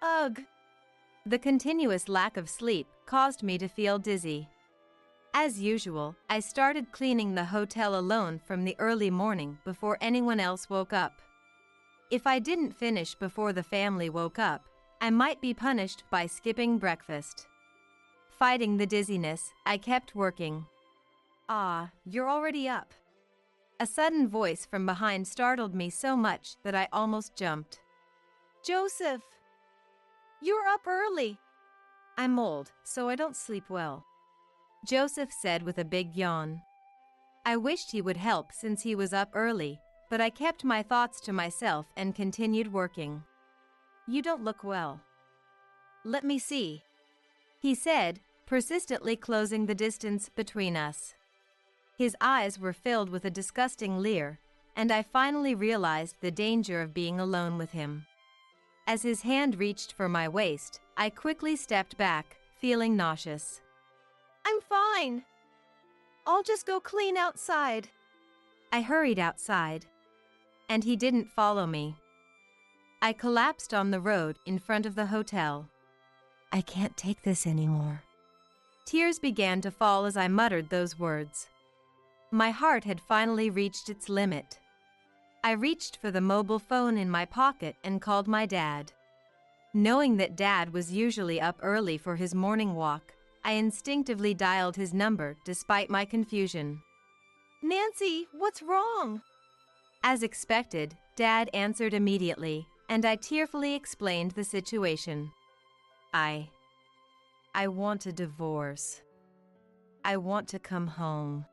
Ugh! The continuous lack of sleep caused me to feel dizzy. As usual, I started cleaning the hotel alone from the early morning before anyone else woke up. If I didn't finish before the family woke up, I might be punished by skipping breakfast. Fighting the dizziness, I kept working. "Ah, you're already up." A sudden voice from behind startled me so much that I almost jumped. "Joseph, you're up early." "I'm old, so I don't sleep well," Joseph said with a big yawn. I wished he would help since he was up early, but I kept my thoughts to myself and continued working. "You don't look well." "Let me see," he said, persistently closing the distance between us. His eyes were filled with a disgusting leer, and I finally realized the danger of being alone with him. As his hand reached for my waist, I quickly stepped back, feeling nauseous. "I'm fine. I'll just go clean outside." I hurried outside, and he didn't follow me. I collapsed on the road in front of the hotel. "I can't take this anymore." Tears began to fall as I muttered those words. My heart had finally reached its limit. I reached for the mobile phone in my pocket and called my dad. Knowing that Dad was usually up early for his morning walk, I instinctively dialed his number despite my confusion. "Nancy, what's wrong?" As expected, Dad answered immediately, and I tearfully explained the situation. I want a divorce. I want to come home."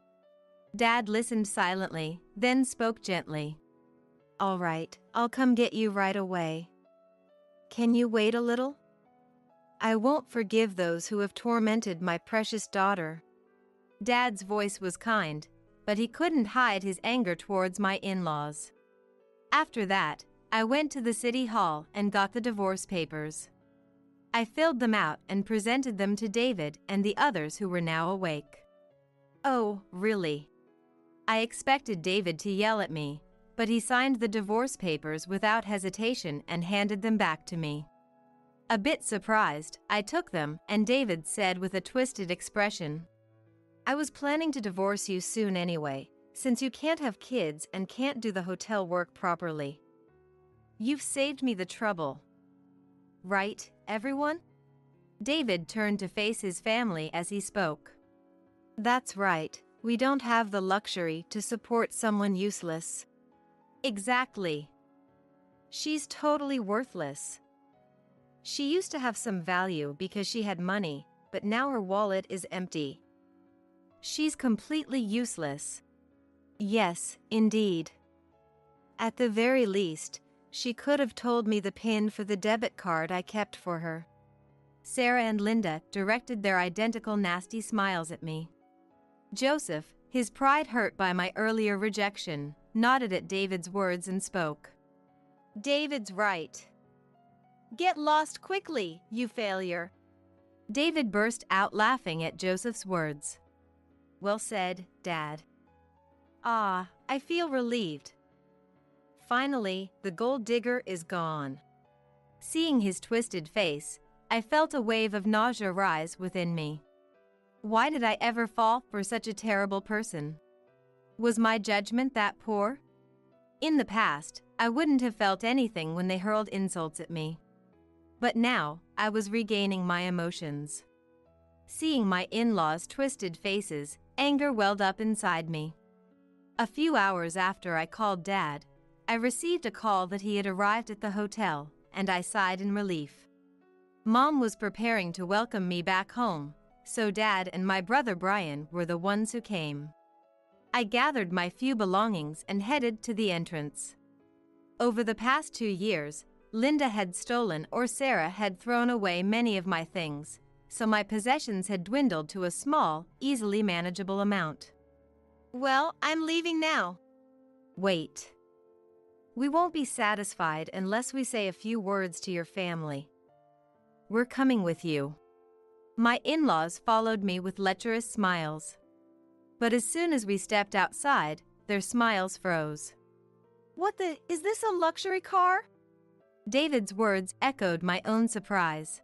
Dad listened silently, then spoke gently. "All right, I'll come get you right away. Can you wait a little? I won't forgive those who have tormented my precious daughter." Dad's voice was kind, but he couldn't hide his anger towards my in-laws. After that, I went to the city hall and got the divorce papers. I filled them out and presented them to David and the others who were now awake. Oh, really? I expected David to yell at me, but he signed the divorce papers without hesitation and handed them back to me. A bit surprised, I took them, and David said with a twisted expression, "I was planning to divorce you soon anyway, since you can't have kids and can't do the hotel work properly. You've saved me the trouble. Right, everyone?" David turned to face his family as he spoke. "That's right, we don't have the luxury to support someone useless." Exactly. "She's totally worthless. She used to have some value because she had money, but now her wallet is empty. She's completely useless." "Yes, indeed. At the very least, she could have told me the PIN for the debit card I kept for her." Sarah and Linda directed their identical nasty smiles at me. Joseph, his pride hurt by my earlier rejection, nodded at David's words and spoke. "David's right. Get lost quickly, you failure." David burst out laughing at Joseph's words. "Well said, Dad. Ah, I feel relieved. Finally, the gold digger is gone." Seeing his twisted face, I felt a wave of nausea rise within me. Why did I ever fall for such a terrible person? Was my judgment that poor? In the past, I wouldn't have felt anything when they hurled insults at me. But now, I was regaining my emotions. Seeing my in-laws' twisted faces, anger welled up inside me. A few hours after I called Dad, I received a call that he had arrived at the hotel, and I sighed in relief. Mom was preparing to welcome me back home, so Dad and my brother Brian were the ones who came. I gathered my few belongings and headed to the entrance. Over the past 2 years, Linda had stolen or Sarah had thrown away many of my things, so my possessions had dwindled to a small, easily manageable amount. "Well, I'm leaving now." "Wait. "We won't be satisfied unless we say a few words to your family." "We're coming with you." My in-laws followed me with lecherous smiles. But as soon as we stepped outside, their smiles froze. Is this a luxury car?" David's words echoed my own surprise.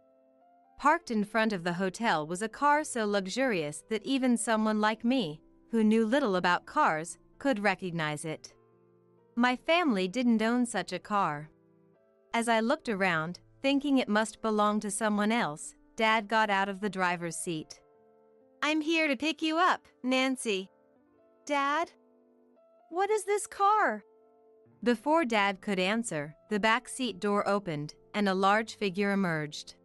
Parked in front of the hotel was a car so luxurious that even someone like me, who knew little about cars, could recognize it. My family didn't own such a car. As I looked around, thinking it must belong to someone else, Dad got out of the driver's seat. "I'm here to pick you up, Nancy." "Dad? What is this car?" Before Dad could answer, the back seat door opened, and a large figure emerged.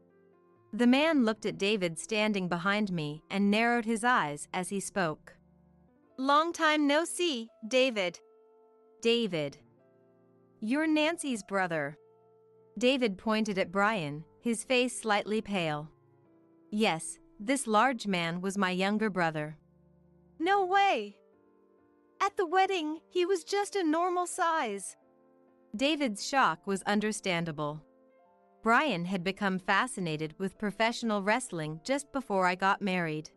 The man looked at David standing behind me and narrowed his eyes as he spoke. "Long time no see, David." "David. You're Nancy's brother." David pointed at Brian, his face slightly pale. Yes, this large man was my younger brother. "No way. At the wedding, he was just a normal size." David's shock was understandable. Brian had become fascinated with professional wrestling just before I got married.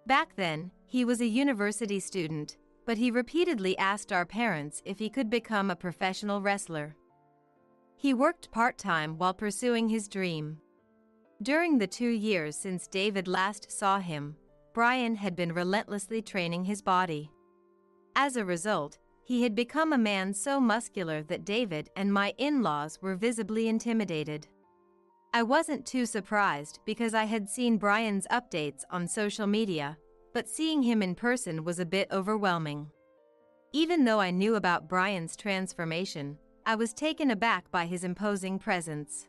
Back then, he was a university student, but he repeatedly asked our parents if he could become a professional wrestler. He worked part-time while pursuing his dream. During the 2 years since David last saw him, Brian had been relentlessly training his body. As a result, he had become a man so muscular that David and my in-laws were visibly intimidated. I wasn't too surprised because I had seen Brian's updates on social media, but seeing him in person was a bit overwhelming. Even though I knew about Brian's transformation, I was taken aback by his imposing presence.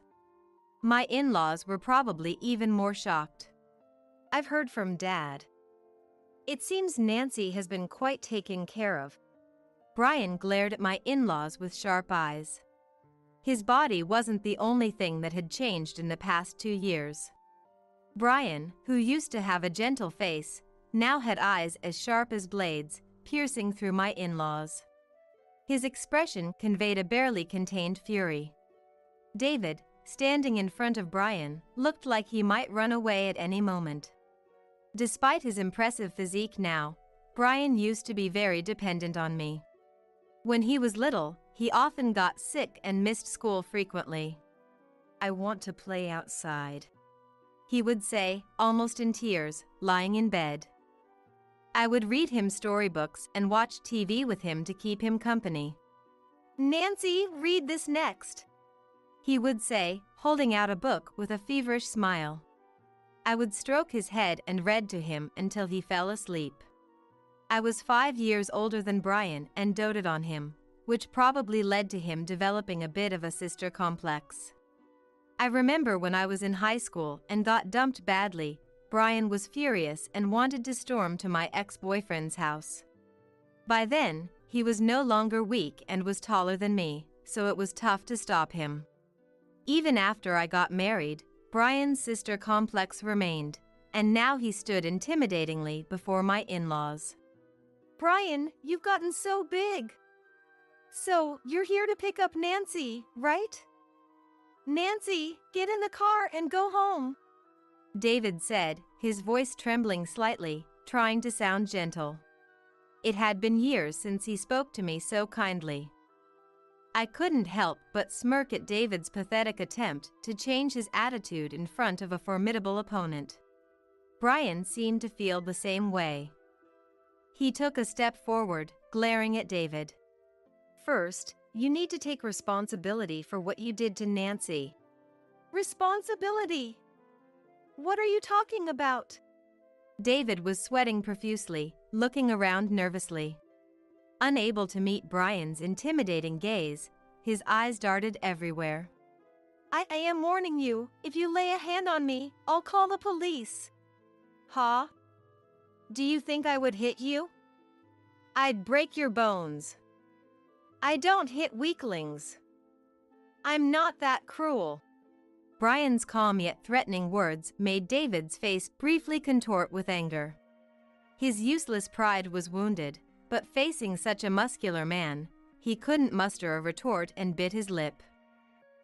My in-laws were probably even more shocked. "I've heard from Dad. It seems Nancy has been quite taken care of." Brian glared at my in-laws with sharp eyes. His body wasn't the only thing that had changed in the past 2 years. Brian, who used to have a gentle face, now had eyes as sharp as blades, piercing through my in-laws. His expression conveyed a barely contained fury. David, standing in front of Brian, looked like he might run away at any moment. Despite his impressive physique now, Brian used to be very dependent on me. When he was little, he often got sick and missed school frequently. "I want to play outside," he would say, almost in tears, lying in bed. I would read him storybooks and watch TV with him to keep him company. "Nancy, read this next," he would say, holding out a book with a feverish smile. I would stroke his head and read to him until he fell asleep. I was 5 years older than Brian and doted on him, which probably led to him developing a bit of a sister complex. I remember when I was in high school and got dumped badly, Brian was furious and wanted to storm to my ex-boyfriend's house. By then, he was no longer weak and was taller than me, so it was tough to stop him. Even after I got married, Brian's sister complex remained, and now he stood intimidatingly before my in-laws. "Brian, you've gotten so big. So, you're here to pick up Nancy, right? Nancy, get in the car and go home," David said, his voice trembling slightly, trying to sound gentle. It had been years since he spoke to me so kindly. I couldn't help but smirk at David's pathetic attempt to change his attitude in front of a formidable opponent. Brian seemed to feel the same way. He took a step forward, glaring at David. "First, you need to take responsibility for what you did to Nancy." "Responsibility? What are you talking about?" David was sweating profusely, looking around nervously. Unable to meet Brian's intimidating gaze, his eyes darted everywhere. I am warning you, if you lay a hand on me, I'll call the police." "Huh? Do you think I would hit you?" "I'd break your bones." "I don't hit weaklings. I'm not that cruel." Brian's calm yet threatening words made David's face briefly contort with anger. His useless pride was wounded, but facing such a muscular man, he couldn't muster a retort and bit his lip.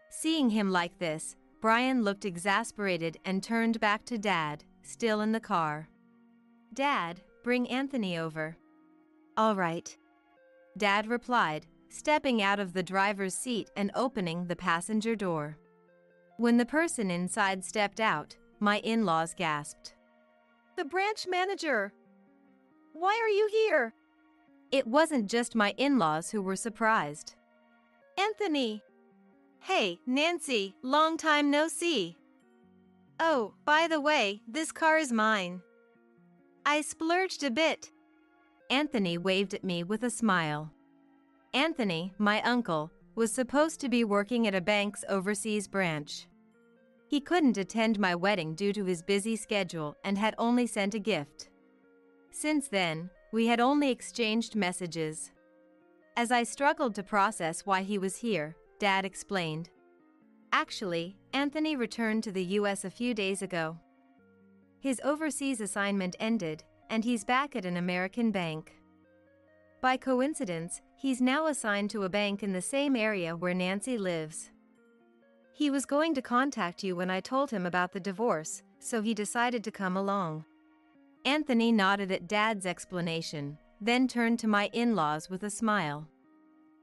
Seeing him like this, Brian looked exasperated and turned back to Dad, still in the car. "Dad, bring Anthony over." "All right," Dad replied, stepping out of the driver's seat and opening the passenger door. When the person inside stepped out, my in-laws gasped. The branch manager! Why are you here? It wasn't just my in-laws who were surprised. Anthony! Hey, Nancy, long time no see. Oh, by the way, this car is mine. I splurged a bit. Anthony waved at me with a smile. Anthony, my uncle, was supposed to be working at a bank's overseas branch. He couldn't attend my wedding due to his busy schedule and had only sent a gift. Since then, we had only exchanged messages. As I struggled to process why he was here, Dad explained. Actually, Anthony returned to the US a few days ago. His overseas assignment ended, and he's back at an American bank. By coincidence, he's now assigned to a bank in the same area where Nancy lives. He was going to contact you when I told him about the divorce, so he decided to come along. Anthony nodded at Dad's explanation, then turned to my in-laws with a smile.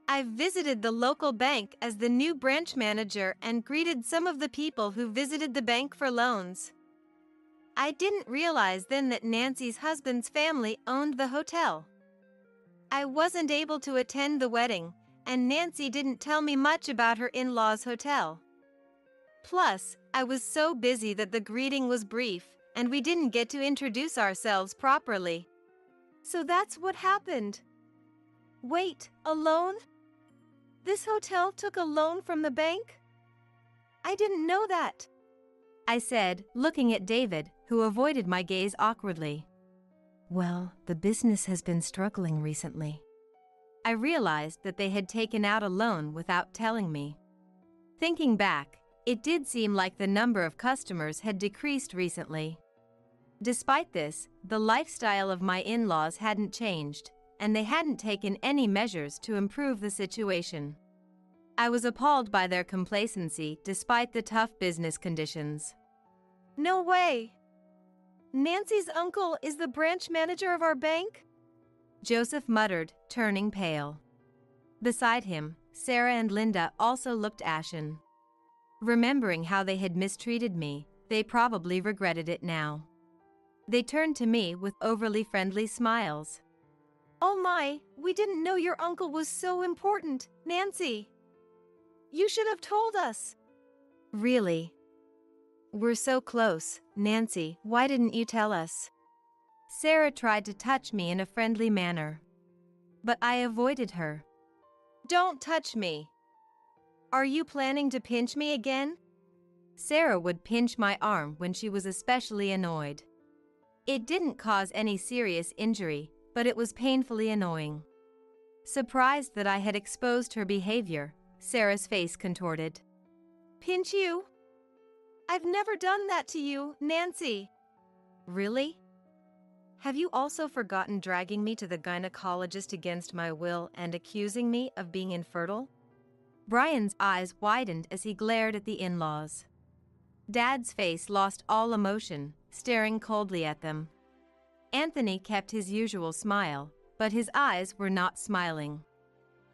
I've visited the local bank as the new branch manager and greeted some of the people who visited the bank for loans. I didn't realize then that Nancy's husband's family owned the hotel. I wasn't able to attend the wedding, and Nancy didn't tell me much about her in-laws' hotel. Plus, I was so busy that the greeting was brief, and we didn't get to introduce ourselves properly. So that's what happened. Wait, a loan? This hotel took a loan from the bank? I didn't know that, I said, looking at David, who avoided my gaze awkwardly. Well, the business has been struggling recently. I realized that they had taken out a loan without telling me. Thinking back, it did seem like the number of customers had decreased recently. Despite this, the lifestyle of my in-laws hadn't changed, and they hadn't taken any measures to improve the situation. I was appalled by their complacency despite the tough business conditions. No way! Nancy's uncle is the branch manager of our bank? Joseph muttered, turning pale. Beside him, Sarah and Linda also looked ashen. Remembering how they had mistreated me, they probably regretted it now. They turned to me with overly friendly smiles. Oh my, we didn't know your uncle was so important, Nancy. You should have told us. Really? We're so close, Nancy, why didn't you tell us? Sarah tried to touch me in a friendly manner, but I avoided her. Don't touch me. Are you planning to pinch me again? Sarah would pinch my arm when she was especially annoyed. It didn't cause any serious injury, but it was painfully annoying. Surprised that I had exposed her behavior, Sarah's face contorted. Pinch you? I've never done that to you, Nancy. Really? Have you also forgotten dragging me to the gynecologist against my will and accusing me of being infertile? Brian's eyes widened as he glared at the in-laws. Dad's face lost all emotion, staring coldly at them. Anthony kept his usual smile, but his eyes were not smiling.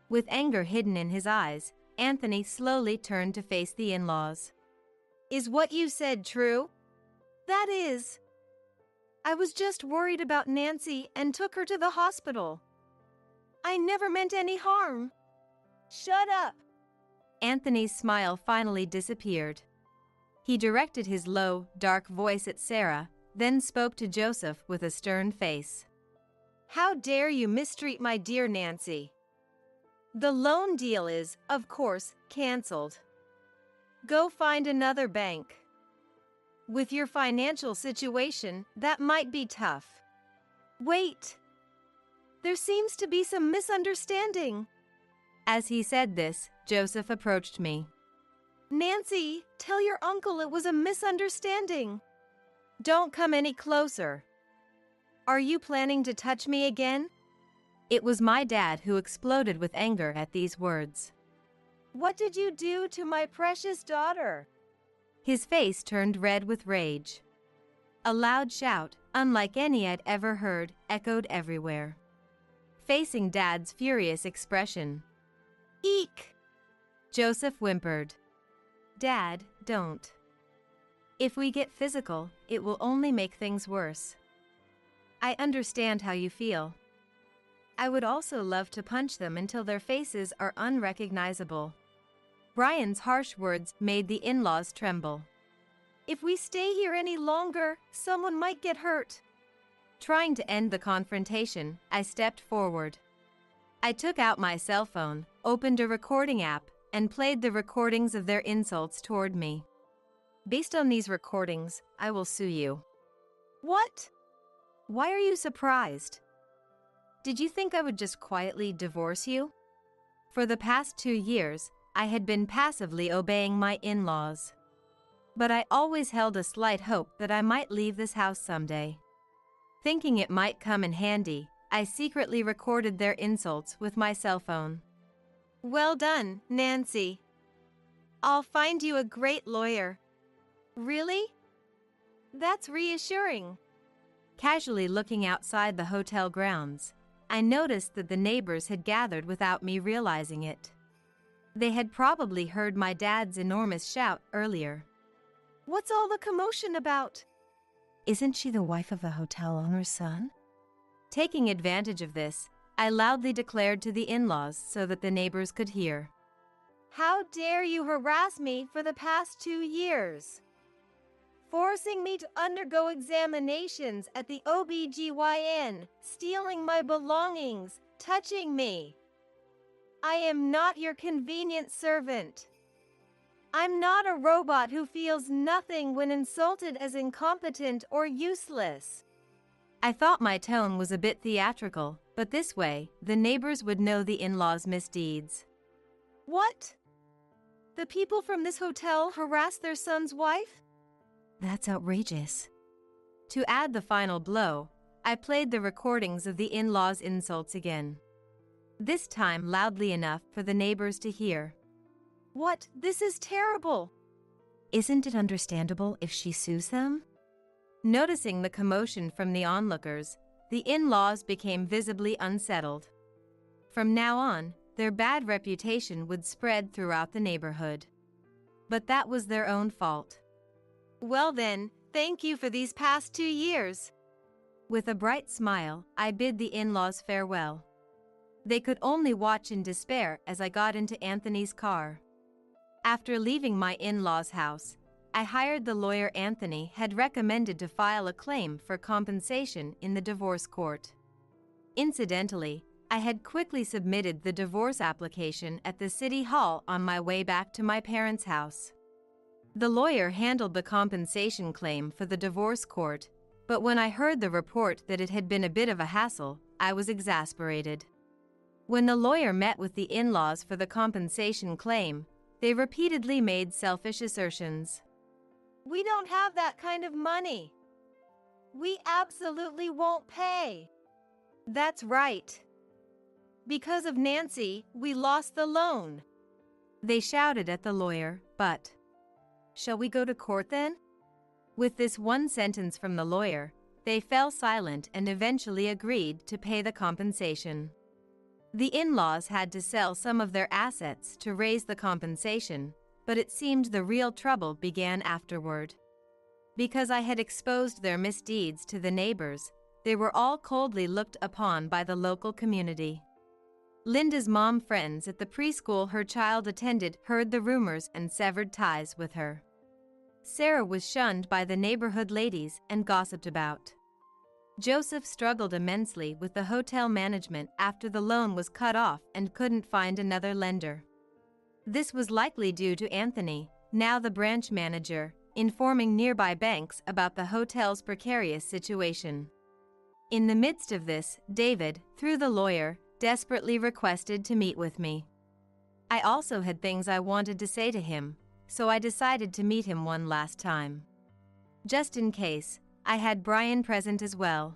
With anger hidden in his eyes, Anthony slowly turned to face the in-laws. Is what you said true? That is. I was just worried about Nancy and took her to the hospital. I never meant any harm. Shut up. Anthony's smile finally disappeared. He directed his low, dark voice at Sarah, then spoke to Joseph with a stern face. How dare you mistreat my dear Nancy? The loan deal is, of course, canceled. Go find another bank. With your financial situation, that might be tough. Wait. There seems to be some misunderstanding. As he said this, Joseph approached me. Nancy, tell your uncle it was a misunderstanding. Don't come any closer. Are you planning to touch me again? It was my dad who exploded with anger at these words. What did you do to my precious daughter? His face turned red with rage. A loud shout, unlike any I'd ever heard, echoed everywhere. Facing Dad's furious expression. Eek! Joseph whimpered. Dad, don't. If we get physical, it will only make things worse. I understand how you feel. I would also love to punch them until their faces are unrecognizable. Brian's harsh words made the in-laws tremble. If we stay here any longer, someone might get hurt. Trying to end the confrontation, I stepped forward. I took out my cell phone, opened a recording app, and played the recordings of their insults toward me. Based on these recordings, I will sue you. What? Why are you surprised? Did you think I would just quietly divorce you? For the past 2 years, I had been passively obeying my in-laws. But I always held a slight hope that I might leave this house someday. Thinking it might come in handy, I secretly recorded their insults with my cell phone. Well done, Nancy. I'll find you a great lawyer. Really? That's reassuring. Casually looking outside the hotel grounds, I noticed that the neighbors had gathered without me realizing it. They had probably heard my dad's enormous shout earlier. What's all the commotion about? Isn't she the wife of the hotel owner's son? Taking advantage of this, I loudly declared to the in-laws so that the neighbors could hear. How dare you harass me for the past 2 years? Forcing me to undergo examinations at the OB/GYN, stealing my belongings, touching me. I am not your convenient servant. I'm not a robot who feels nothing when insulted as incompetent or useless. I thought my tone was a bit theatrical, but this way, the neighbors would know the in-laws' misdeeds. What? The people from this hotel harassed their son's wife? That's outrageous. To add the final blow, I played the recordings of the in-laws' insults again. This time loudly enough for the neighbors to hear. What? This is terrible. Isn't it understandable if she sues them? Noticing the commotion from the onlookers, the in-laws became visibly unsettled. From now on, their bad reputation would spread throughout the neighborhood. But that was their own fault. Well then, thank you for these past 2 years. With a bright smile, I bid the in-laws farewell. They could only watch in despair as I got into Anthony's car. After leaving my in-laws' house, I hired the lawyer Anthony had recommended to file a claim for compensation in the divorce court. Incidentally, I had quickly submitted the divorce application at the city hall on my way back to my parents' house. The lawyer handled the compensation claim for the divorce court, but when I heard the report that it had been a bit of a hassle, I was exasperated. When the lawyer met with the in-laws for the compensation claim, they repeatedly made selfish assertions. We don't have that kind of money. We absolutely won't pay. That's right. Because of Nancy, we lost the loan. They shouted at the lawyer, but, "Shall we go to court then?" With this one sentence from the lawyer, they fell silent and eventually agreed to pay the compensation. The in-laws had to sell some of their assets to raise the compensation, but it seemed the real trouble began afterward. Because I had exposed their misdeeds to the neighbors, they were all coldly looked upon by the local community. Linda's mom friends at the preschool her child attended heard the rumors and severed ties with her. Sarah was shunned by the neighborhood ladies and gossiped about. Joseph struggled immensely with the hotel management after the loan was cut off and couldn't find another lender. This was likely due to Anthony, now the branch manager, informing nearby banks about the hotel's precarious situation. In the midst of this, David, through the lawyer, desperately requested to meet with me. I also had things I wanted to say to him, so I decided to meet him one last time. Just in case, I had Brian present as well.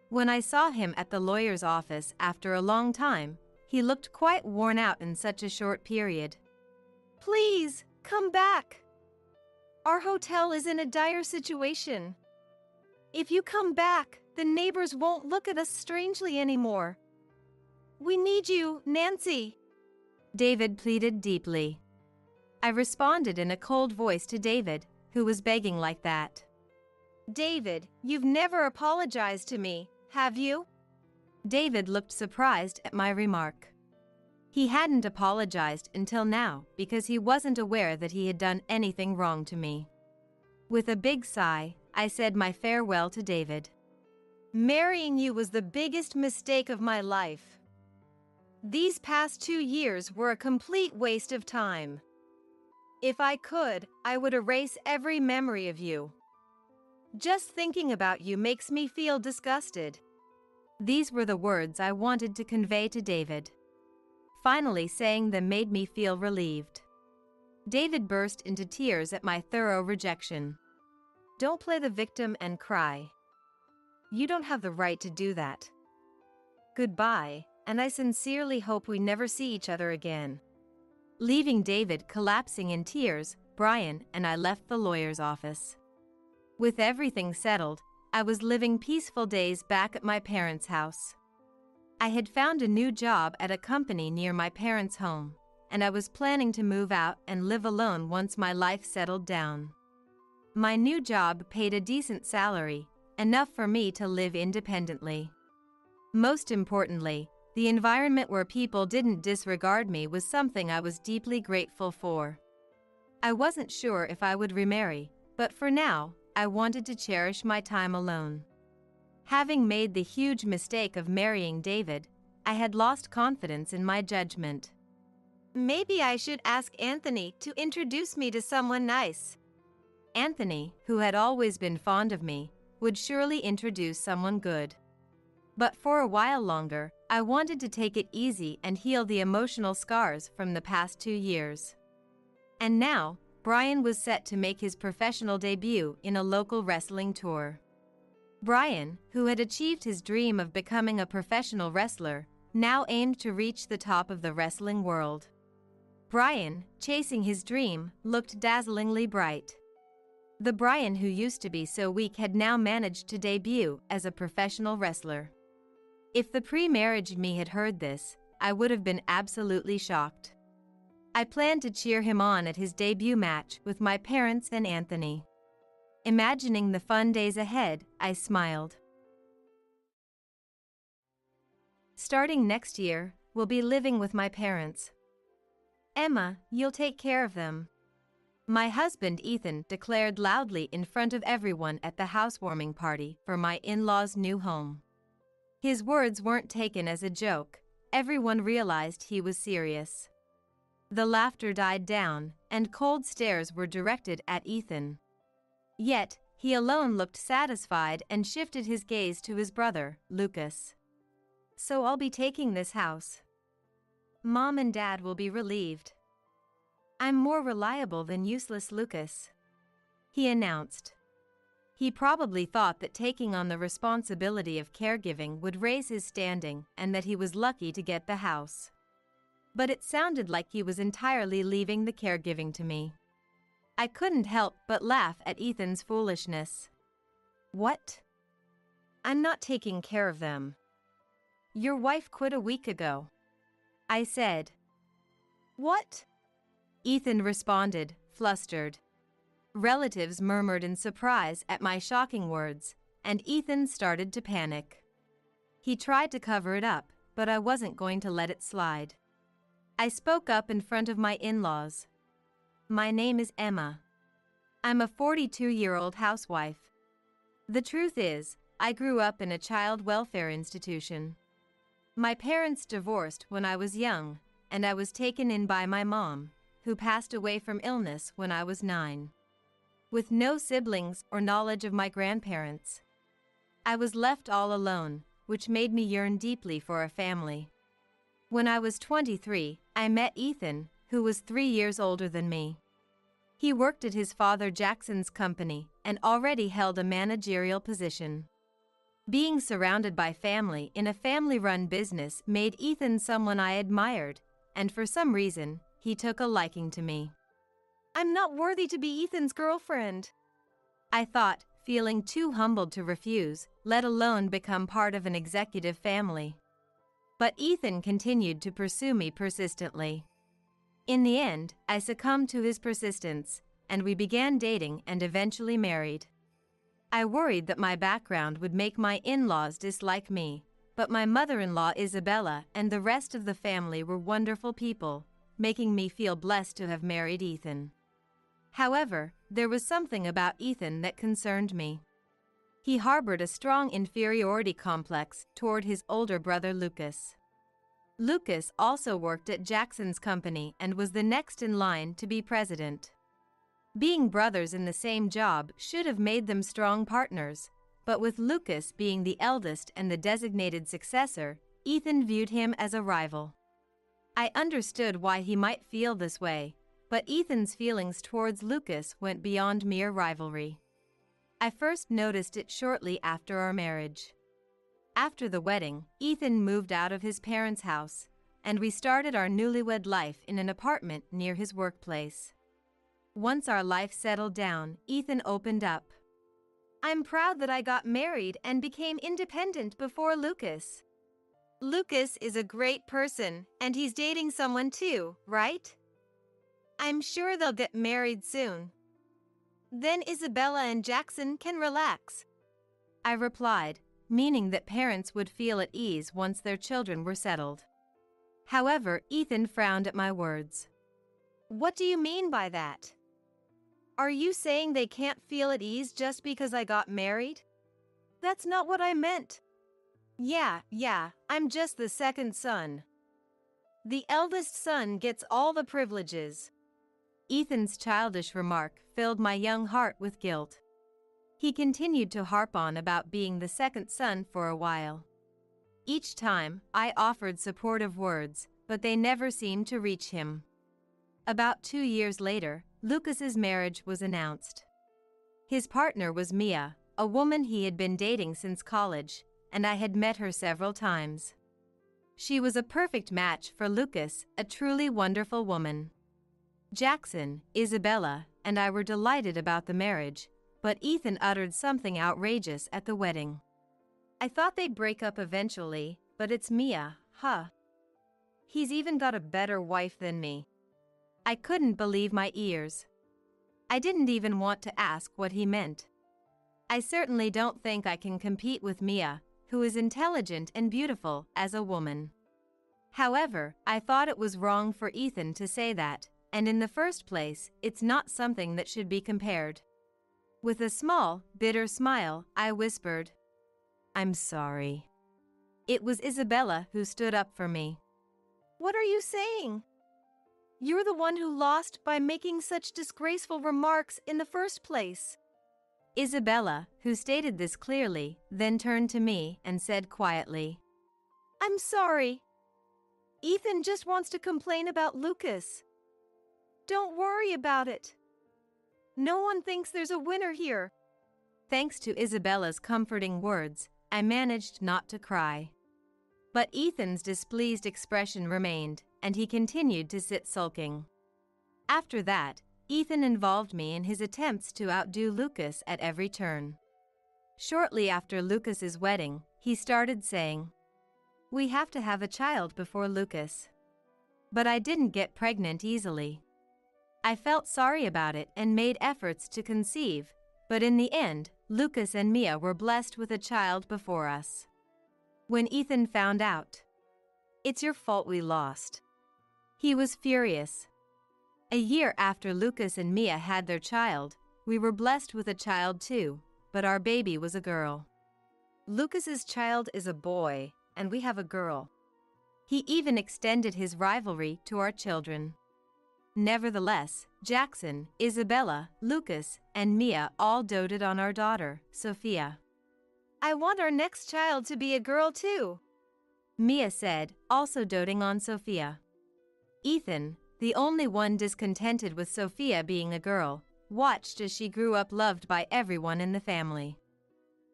When I saw him at the lawyer's office after a long time, he looked quite worn out in such a short period. Please, come back. Our hotel is in a dire situation. If you come back, the neighbors won't look at us strangely anymore. We need you, Nancy. David pleaded deeply. I responded in a cold voice to David, who was begging like that. David, you've never apologized to me, have you? David looked surprised at my remark. He hadn't apologized until now because he wasn't aware that he had done anything wrong to me. With a big sigh, I said my farewell to David. Marrying you was the biggest mistake of my life. These past 2 years were a complete waste of time. If I could, I would erase every memory of you. Just thinking about you makes me feel disgusted. These were the words I wanted to convey to David. Finally saying them made me feel relieved. David burst into tears at my thorough rejection. Don't play the victim and cry. You don't have the right to do that. Goodbye, and I sincerely hope we never see each other again. Leaving David collapsing in tears, Brian and I left the lawyer's office. With everything settled, I was living peaceful days back at my parents' house. I had found a new job at a company near my parents' home, and I was planning to move out and live alone once my life settled down. My new job paid a decent salary, enough for me to live independently. Most importantly, the environment where people didn't disregard me was something I was deeply grateful for. I wasn't sure if I would remarry, but for now, I wanted to cherish my time alone. Having made the huge mistake of marrying David, I had lost confidence in my judgment. Maybe I should ask Anthony to introduce me to someone nice. Anthony, who had always been fond of me, would surely introduce someone good. But for a while longer, I wanted to take it easy and heal the emotional scars from the past 2 years. And now, Brian was set to make his professional debut in a local wrestling tour. Brian, who had achieved his dream of becoming a professional wrestler, now aimed to reach the top of the wrestling world. Brian, chasing his dream, looked dazzlingly bright. The Brian who used to be so weak had now managed to debut as a professional wrestler. If the pre-marriage me had heard this, I would have been absolutely shocked. I planned to cheer him on at his debut match with my parents and Anthony. Imagining the fun days ahead, I smiled. Starting next year, we'll be living with my parents. Emma, you'll take care of them. My husband Ethan declared loudly in front of everyone at the housewarming party for my in-laws' new home. His words weren't taken as a joke, everyone realized he was serious. The laughter died down, and cold stares were directed at Ethan. Yet, he alone looked satisfied and shifted his gaze to his brother, Lucas. So I'll be taking this house. Mom and Dad will be relieved. I'm more reliable than useless Lucas, he announced. He probably thought that taking on the responsibility of caregiving would raise his standing and that he was lucky to get the house. But it sounded like he was entirely leaving the caregiving to me. I couldn't help but laugh at Ethan's foolishness. What? I'm not taking care of them. Your wife quit a week ago, I said. What? Ethan responded, flustered. Relatives murmured in surprise at my shocking words, and Ethan started to panic. He tried to cover it up, but I wasn't going to let it slide. I spoke up in front of my in-laws. My name is Emma. I'm a 42-year-old housewife. The truth is, I grew up in a child welfare institution. My parents divorced when I was young, and I was taken in by my mom, who passed away from illness when I was 9. With no siblings or knowledge of my grandparents, I was left all alone, which made me yearn deeply for a family. When I was 23, I met Ethan, who was 3 years older than me. He worked at his father Jackson's company and already held a managerial position. Being surrounded by family in a family-run business made Ethan someone I admired, and for some reason, he took a liking to me. I'm not worthy to be Ethan's girlfriend, I thought, feeling too humbled to refuse, let alone become part of an executive family. But Ethan continued to pursue me persistently. In the end, I succumbed to his persistence, and we began dating and eventually married. I worried that my background would make my in-laws dislike me, but my mother-in-law Isabella and the rest of the family were wonderful people, making me feel blessed to have married Ethan. However, there was something about Ethan that concerned me. He harbored a strong inferiority complex toward his older brother Lucas. Lucas also worked at Jackson's company and was the next in line to be president. Being brothers in the same job should have made them strong partners, but with Lucas being the eldest and the designated successor, Ethan viewed him as a rival. I understood why he might feel this way, but Ethan's feelings towards Lucas went beyond mere rivalry. I first noticed it shortly after our marriage. After the wedding, Ethan moved out of his parents' house, and we started our newlywed life in an apartment near his workplace. Once our life settled down, Ethan opened up. "I'm proud that I got married and became independent before Lucas. Lucas is a great person, and he's dating someone too, right? I'm sure they'll get married soon. Then Isabella and Jackson can relax," I replied, meaning that parents would feel at ease once their children were settled. However, Ethan frowned at my words. "What do you mean by that? Are you saying they can't feel at ease just because I got married? That's not what I meant. Yeah, I'm just the second son. The eldest son gets all the privileges." Ethan's childish remark filled my young heart with guilt. He continued to harp on about being the second son for a while. Each time, I offered supportive words, but they never seemed to reach him. About 2 years later, Lucas's marriage was announced. His partner was Mia, a woman he had been dating since college, and I had met her several times. She was a perfect match for Lucas, a truly wonderful woman. Jackson, Isabella, and I were delighted about the marriage, but Ethan uttered something outrageous at the wedding. "I thought they'd break up eventually, but it's Mia, huh? He's even got a better wife than me." I couldn't believe my ears. I didn't even want to ask what he meant. I certainly don't think I can compete with Mia, who is intelligent and beautiful as a woman. However, I thought it was wrong for Ethan to say that, and in the first place, it's not something that should be compared. With a small, bitter smile, I whispered, "I'm sorry." It was Isabella who stood up for me. "What are you saying? You're the one who lost by making such disgraceful remarks in the first place." Isabella, who stated this clearly, then turned to me and said quietly, "I'm sorry. Ethan just wants to complain about Lucas. Don't worry about it. No one thinks there's a winner here." Thanks to Isabella's comforting words, I managed not to cry. But Ethan's displeased expression remained, and he continued to sit sulking. After that, Ethan involved me in his attempts to outdo Lucas at every turn. Shortly after Lucas's wedding, he started saying, "We have to have a child before Lucas." But I didn't get pregnant easily. I felt sorry about it and made efforts to conceive, but in the end, Lucas and Mia were blessed with a child before us. When Ethan found out, "It's your fault we lost," he was furious. A year after Lucas and Mia had their child, we were blessed with a child too, but our baby was a girl. Lucas's child is a boy, and we have a girl. He even extended his rivalry to our children. Nevertheless, Jackson, Isabella, Lucas, and Mia all doted on our daughter, Sophia. "I want our next child to be a girl too," Mia said, also doting on Sophia. Ethan, the only one discontented with Sophia being a girl, watched as she grew up loved by everyone in the family.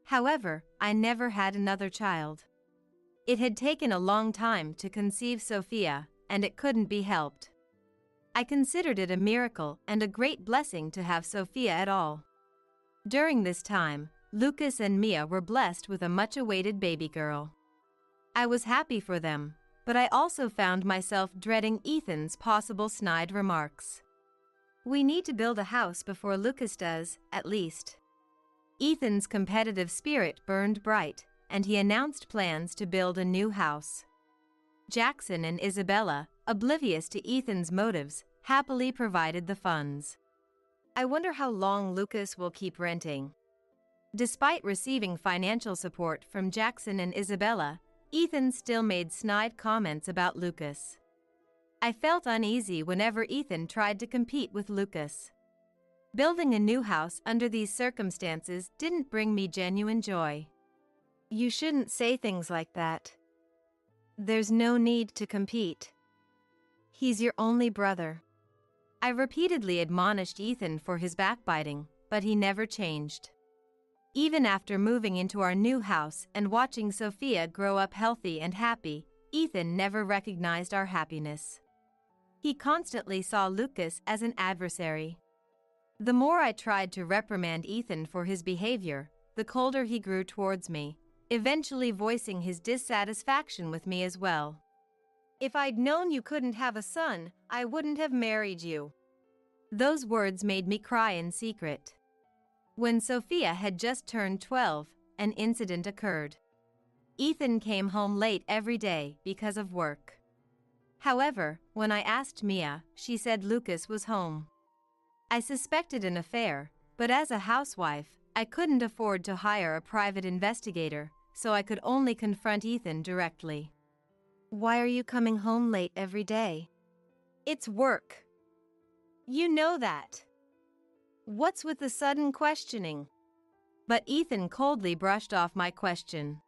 However, I never had another child. It had taken a long time to conceive Sophia, and it couldn't be helped. I considered it a miracle and a great blessing to have Sophia at all. During this time, Lucas and Mia were blessed with a much-awaited baby girl. I was happy for them, but I also found myself dreading Ethan's possible snide remarks. We need to build a house before Lucas does, at least. Ethan's competitive spirit burned bright, and he announced plans to build a new house. Jackson and Isabella, oblivious to Ethan's motives, happily provided the funds. I wonder how long Lucas will keep renting. Despite receiving financial support from Jackson and Isabella, Ethan still made snide comments about Lucas. I felt uneasy whenever Ethan tried to compete with Lucas. Building a new house under these circumstances didn't bring me genuine joy. You shouldn't say things like that. There's no need to compete. He's your only brother. I repeatedly admonished Ethan for his backbiting, but he never changed. Even after moving into our new house and watching Sophia grow up healthy and happy, Ethan never recognized our happiness. He constantly saw Lucas as an adversary. The more I tried to reprimand Ethan for his behavior, the colder he grew towards me, eventually voicing his dissatisfaction with me as well. If I'd known you couldn't have a son, I wouldn't have married you. Those words made me cry in secret. When Sophia had just turned 12, an incident occurred. Ethan came home late every day because of work. However, when I asked Mia, she said Lucas was home. I suspected an affair, but as a housewife, I couldn't afford to hire a private investigator, so I could only confront Ethan directly. Why are you coming home late every day? It's work. You know that. What's with the sudden questioning? But Ethan coldly brushed off my question.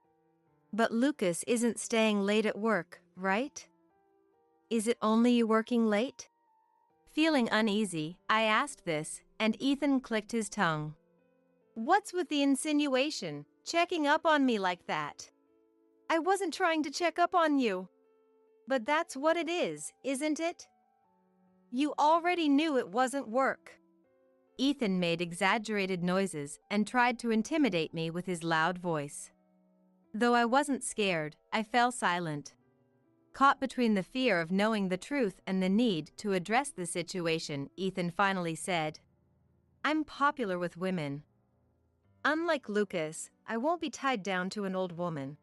But Lucas isn't staying late at work, right? Is it only you working late? Feeling uneasy, I asked this, and Ethan clicked his tongue. What's with the insinuation, checking up on me like that? I wasn't trying to check up on you. But that's what it is, isn't it? You already knew it wasn't work. Ethan made exaggerated noises and tried to intimidate me with his loud voice. Though I wasn't scared, I fell silent. Caught between the fear of knowing the truth and the need to address the situation, Ethan finally said, "I'm popular with women. Unlike Lucas, I won't be tied down to an old woman."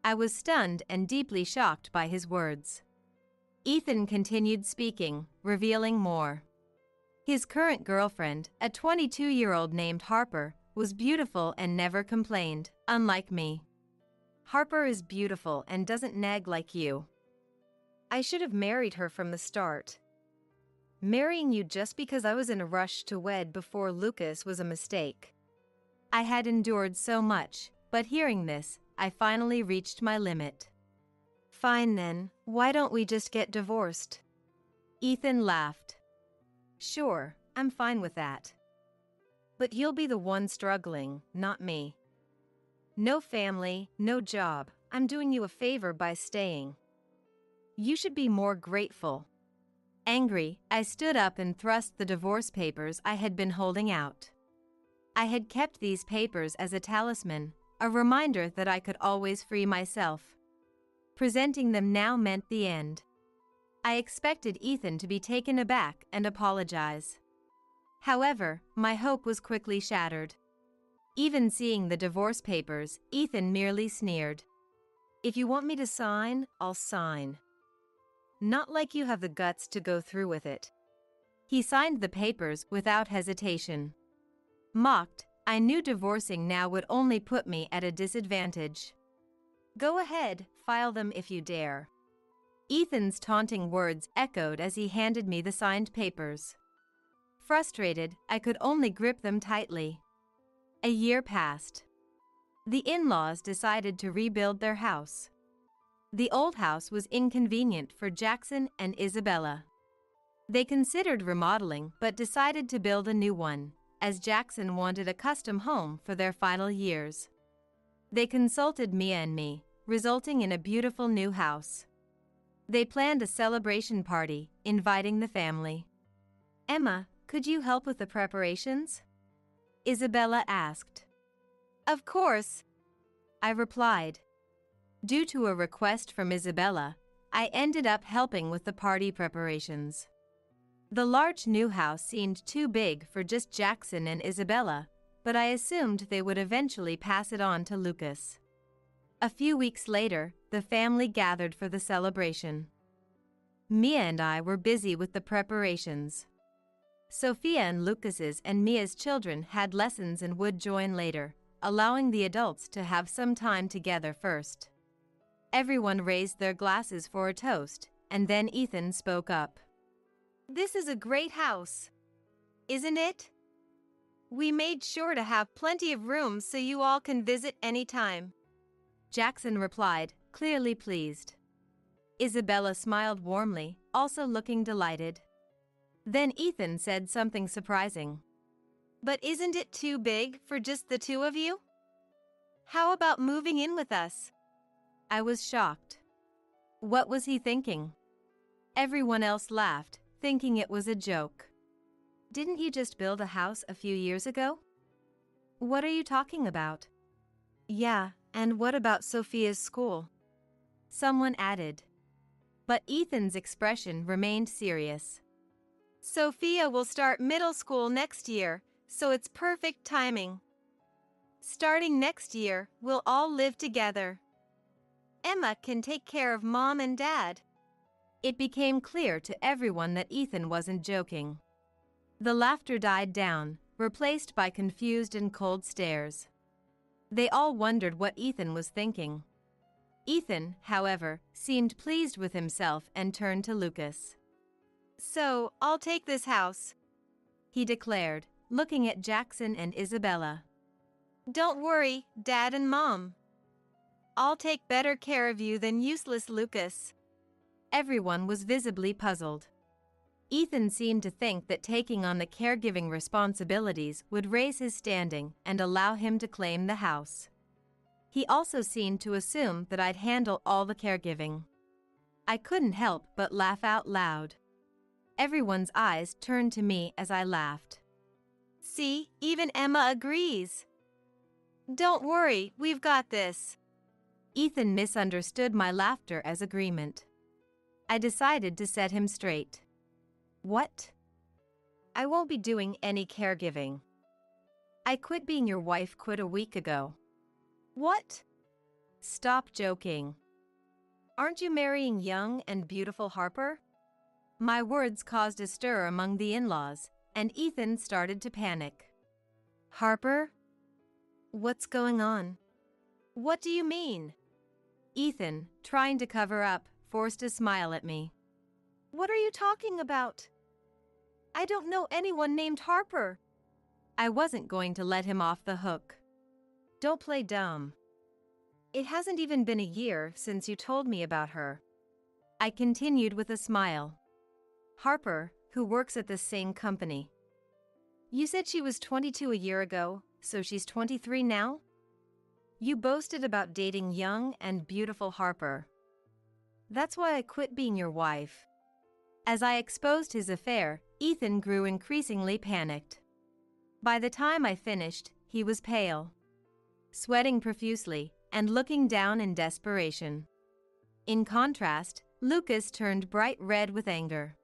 I was stunned and deeply shocked by his words. Ethan continued speaking, revealing more. His current girlfriend, a 22-year-old named Harper, was beautiful and never complained, unlike me. Harper is beautiful and doesn't nag like you. I should have married her from the start. Marrying you just because I was in a rush to wed before Lucas was a mistake. I had endured so much, but hearing this, I finally reached my limit. Fine then, why don't we just get divorced? Ethan laughed. Sure, I'm fine with that. But you'll be the one struggling, not me. No family, no job, I'm doing you a favor by staying. You should be more grateful. Angry, I stood up and thrust the divorce papers I had been holding out. I had kept these papers as a talisman, a reminder that I could always free myself. Presenting them now meant the end. I expected Ethan to be taken aback and apologize. However, my hope was quickly shattered. Even seeing the divorce papers, Ethan merely sneered. If you want me to sign, I'll sign. Not like you have the guts to go through with it. He signed the papers without hesitation. Mocked, I knew divorcing now would only put me at a disadvantage. Go ahead, file them if you dare. Ethan's taunting words echoed as he handed me the signed papers. Frustrated, I could only grip them tightly. A year passed. The in-laws decided to rebuild their house. The old house was inconvenient for Jackson and Isabella. They considered remodeling but decided to build a new one, as Jackson wanted a custom home for their final years. They consulted Mia and me, resulting in a beautiful new house. They planned a celebration party, inviting the family. Emma, could you help with the preparations? Isabella asked. Of course, I replied. Due to a request from Isabella, I ended up helping with the party preparations. The large new house seemed too big for just Jackson and Isabella, but I assumed they would eventually pass it on to Lucas. A few weeks later, the family gathered for the celebration. Mia and I were busy with the preparations. Sophia and Lucas's and Mia's children had lessons and would join later, allowing the adults to have some time together first. Everyone raised their glasses for a toast, and then Ethan spoke up. "This is a great house, isn't it? We made sure to have plenty of rooms so you all can visit anytime." Jackson replied, clearly pleased. Isabella smiled warmly, also looking delighted. Then Ethan said something surprising. "But isn't it too big for just the two of you? How about moving in with us?" I was shocked. What was he thinking? Everyone else laughed, thinking it was a joke. Didn't he just build a house a few years ago? What are you talking about? "Yeah, and what about Sophia's school?" Someone added. But Ethan's expression remained serious. "Sophia will start middle school next year, so it's perfect timing. Starting next year, we'll all live together. Emma can take care of Mom and Dad." It became clear to everyone that Ethan wasn't joking. The laughter died down, replaced by confused and cold stares. They all wondered what Ethan was thinking. Ethan, however, seemed pleased with himself and turned to Lucas. "So, I'll take this house," he declared, looking at Jackson and Isabella. "Don't worry, Dad and Mom. I'll take better care of you than useless Lucas." Everyone was visibly puzzled. Ethan seemed to think that taking on the caregiving responsibilities would raise his standing and allow him to claim the house. He also seemed to assume that I'd handle all the caregiving. I couldn't help but laugh out loud. Everyone's eyes turned to me as I laughed. "See, even Emma agrees. Don't worry, we've got this." Ethan misunderstood my laughter as agreement. I decided to set him straight. "What?" "I won't be doing any caregiving." "I quit being your wife a week ago." "What?" "Stop joking." "Aren't you marrying young and beautiful Harper?" My words caused a stir among the in-laws, and Ethan started to panic. "Harper? What's going on? What do you mean?" Ethan, trying to cover up, forced a smile at me. "What are you talking about? I don't know anyone named Harper." I wasn't going to let him off the hook. "Don't play dumb. It hasn't even been a year since you told me about her." I continued with a smile. "Harper, who works at the same company." "You said she was 22 a year ago, so she's 23 now?" "You boasted about dating young and beautiful Harper. That's why I quit being your wife." As I exposed his affair, Ethan grew increasingly panicked. By the time I finished, he was pale, sweating profusely, and looking down in desperation. In contrast, Lucas turned bright red with anger.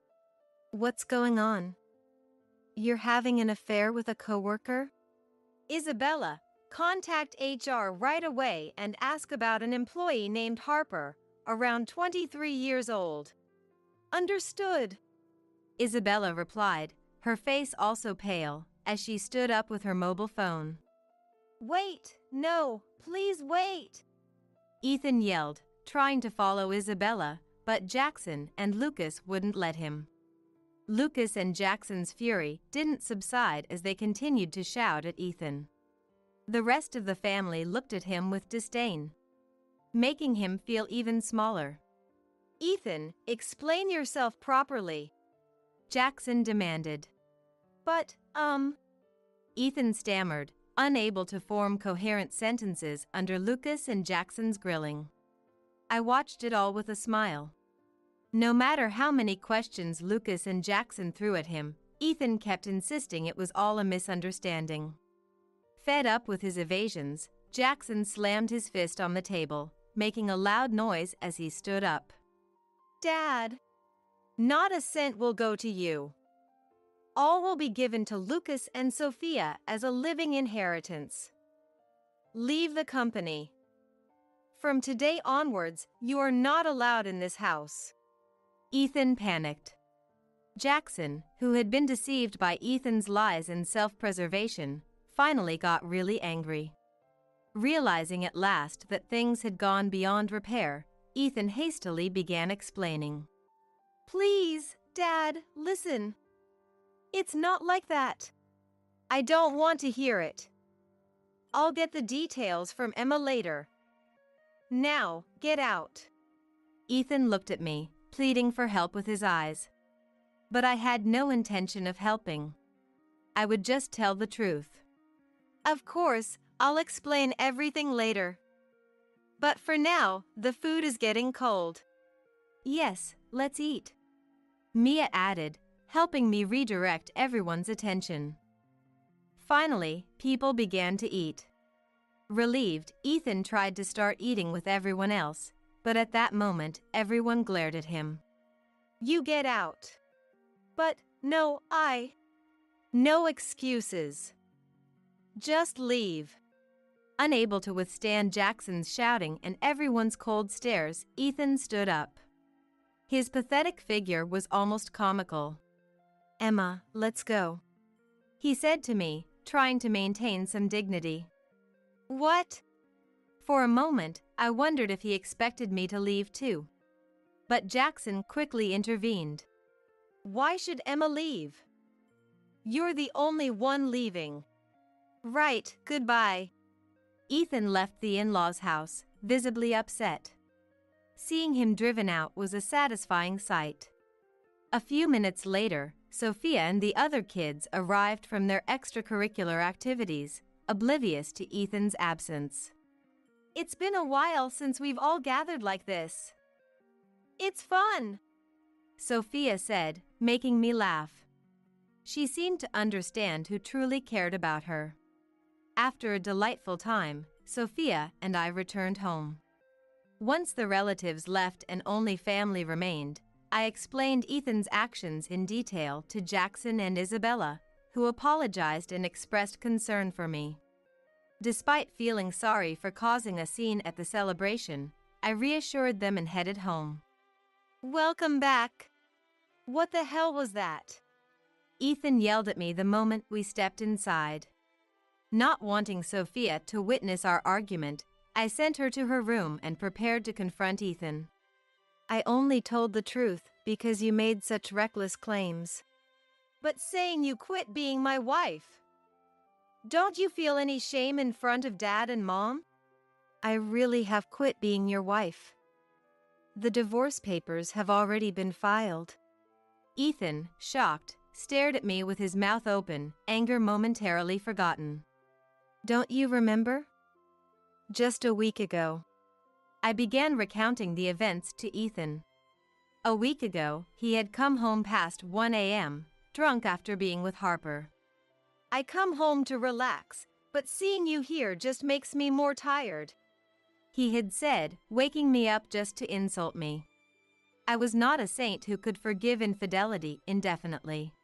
"What's going on? You're having an affair with a coworker?" "Isabella, contact HR right away and ask about an employee named Harper, around 23 years old." "Understood," Isabella replied, her face also pale, as she stood up with her mobile phone. "Wait, no, please wait," Ethan yelled, trying to follow Isabella, but Jackson and Lucas wouldn't let him. Lucas and Jackson's fury didn't subside as they continued to shout at Ethan. The rest of the family looked at him with disdain, making him feel even smaller. "Ethan, explain yourself properly," Jackson demanded. "But, Ethan stammered, unable to form coherent sentences under Lucas and Jackson's grilling. I watched it all with a smile. No matter how many questions Lucas and Jackson threw at him, Ethan kept insisting it was all a misunderstanding. Fed up with his evasions, Jackson slammed his fist on the table, making a loud noise as he stood up. "Dad, not a cent will go to you. All will be given to Lucas and Sophia as a living inheritance. Leave the company. From today onwards, you are not allowed in this house." Ethan panicked. Jackson, who had been deceived by Ethan's lies and self-preservation, finally got really angry. Realizing at last that things had gone beyond repair, Ethan hastily began explaining. "Please, Dad, listen. It's not like that. I don't want to hear it. I'll get the details from Emma later. Now, get out." Ethan looked at me, pleading for help with his eyes. But I had no intention of helping. I would just tell the truth. "Of course, I'll explain everything later. But for now, the food is getting cold." "Yes, let's eat," Mia added, helping me redirect everyone's attention. Finally, people began to eat. Relieved, Ethan tried to start eating with everyone else, but at that moment, everyone glared at him. "You get out." "But, no, No excuses. Just leave." Unable to withstand Jackson's shouting and everyone's cold stares, Ethan stood up. His pathetic figure was almost comical. "Emma, let's go," he said to me, trying to maintain some dignity. "What?" For a moment, I wondered if he expected me to leave too. But Jackson quickly intervened. "Why should Emma leave? You're the only one leaving. Right, goodbye." Ethan left the in-laws' house, visibly upset. Seeing him driven out was a satisfying sight. A few minutes later, Sophia and the other kids arrived from their extracurricular activities, oblivious to Ethan's absence. "It's been a while since we've all gathered like this. It's fun," Sophia said, making me laugh. She seemed to understand who truly cared about her. After a delightful time, Sophia and I returned home. Once the relatives left and only family remained, I explained Ethan's actions in detail to Jackson and Isabella, who apologized and expressed concern for me. Despite feeling sorry for causing a scene at the celebration, I reassured them and headed home. "Welcome back. What the hell was that?" Ethan yelled at me the moment we stepped inside. Not wanting Sophia to witness our argument, I sent her to her room and prepared to confront Ethan. "I only told the truth because you made such reckless claims. But saying you quit being my wife. Don't you feel any shame in front of Dad and Mom?" "I really have quit being your wife. The divorce papers have already been filed." Ethan, shocked, stared at me with his mouth open, anger momentarily forgotten. "Don't you remember? Just a week ago." I began recounting the events to Ethan. A week ago, he had come home past 1 a.m., drunk after being with Harper. "I come home to relax, but seeing you here just makes me more tired," he had said, waking me up just to insult me. I was not a saint who could forgive infidelity indefinitely.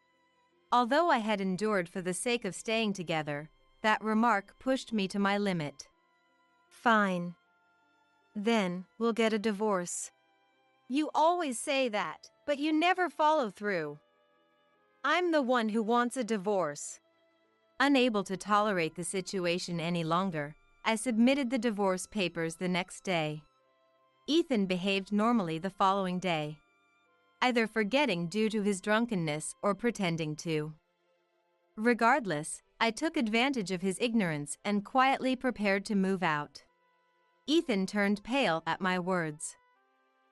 Although I had endured for the sake of staying together, that remark pushed me to my limit. "Fine. Then, we'll get a divorce." "You always say that, but you never follow through. I'm the one who wants a divorce." Unable to tolerate the situation any longer, I submitted the divorce papers the next day. Ethan behaved normally the following day, either forgetting due to his drunkenness or pretending to. Regardless, I took advantage of his ignorance and quietly prepared to move out. Ethan turned pale at my words.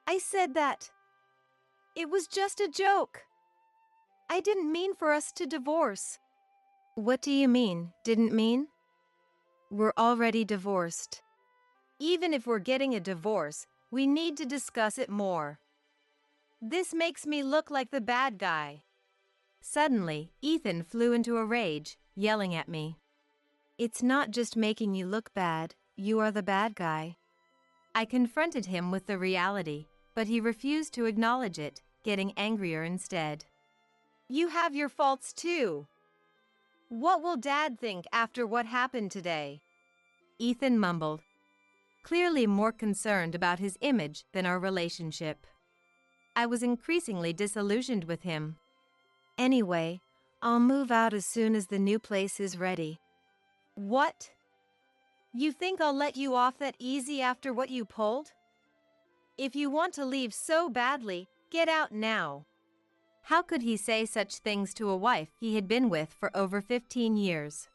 "I said that. It was just a joke. I didn't mean for us to divorce." "What do you mean, didn't mean?" "We're already divorced. Even if we're getting a divorce, we need to discuss it more. This makes me look like the bad guy." Suddenly, Ethan flew into a rage, yelling at me. "It's not just making you look bad, you are the bad guy." I confronted him with the reality, but he refused to acknowledge it, getting angrier instead. You have your faults too. What will Dad think after what happened today? Ethan mumbled, clearly more concerned about his image than our relationship. I was increasingly disillusioned with him. Anyway, I'll move out as soon as the new place is ready. What? You think I'll let you off that easy after what you pulled? If you want to leave so badly, get out now. How could he say such things to a wife he had been with for over 15 years?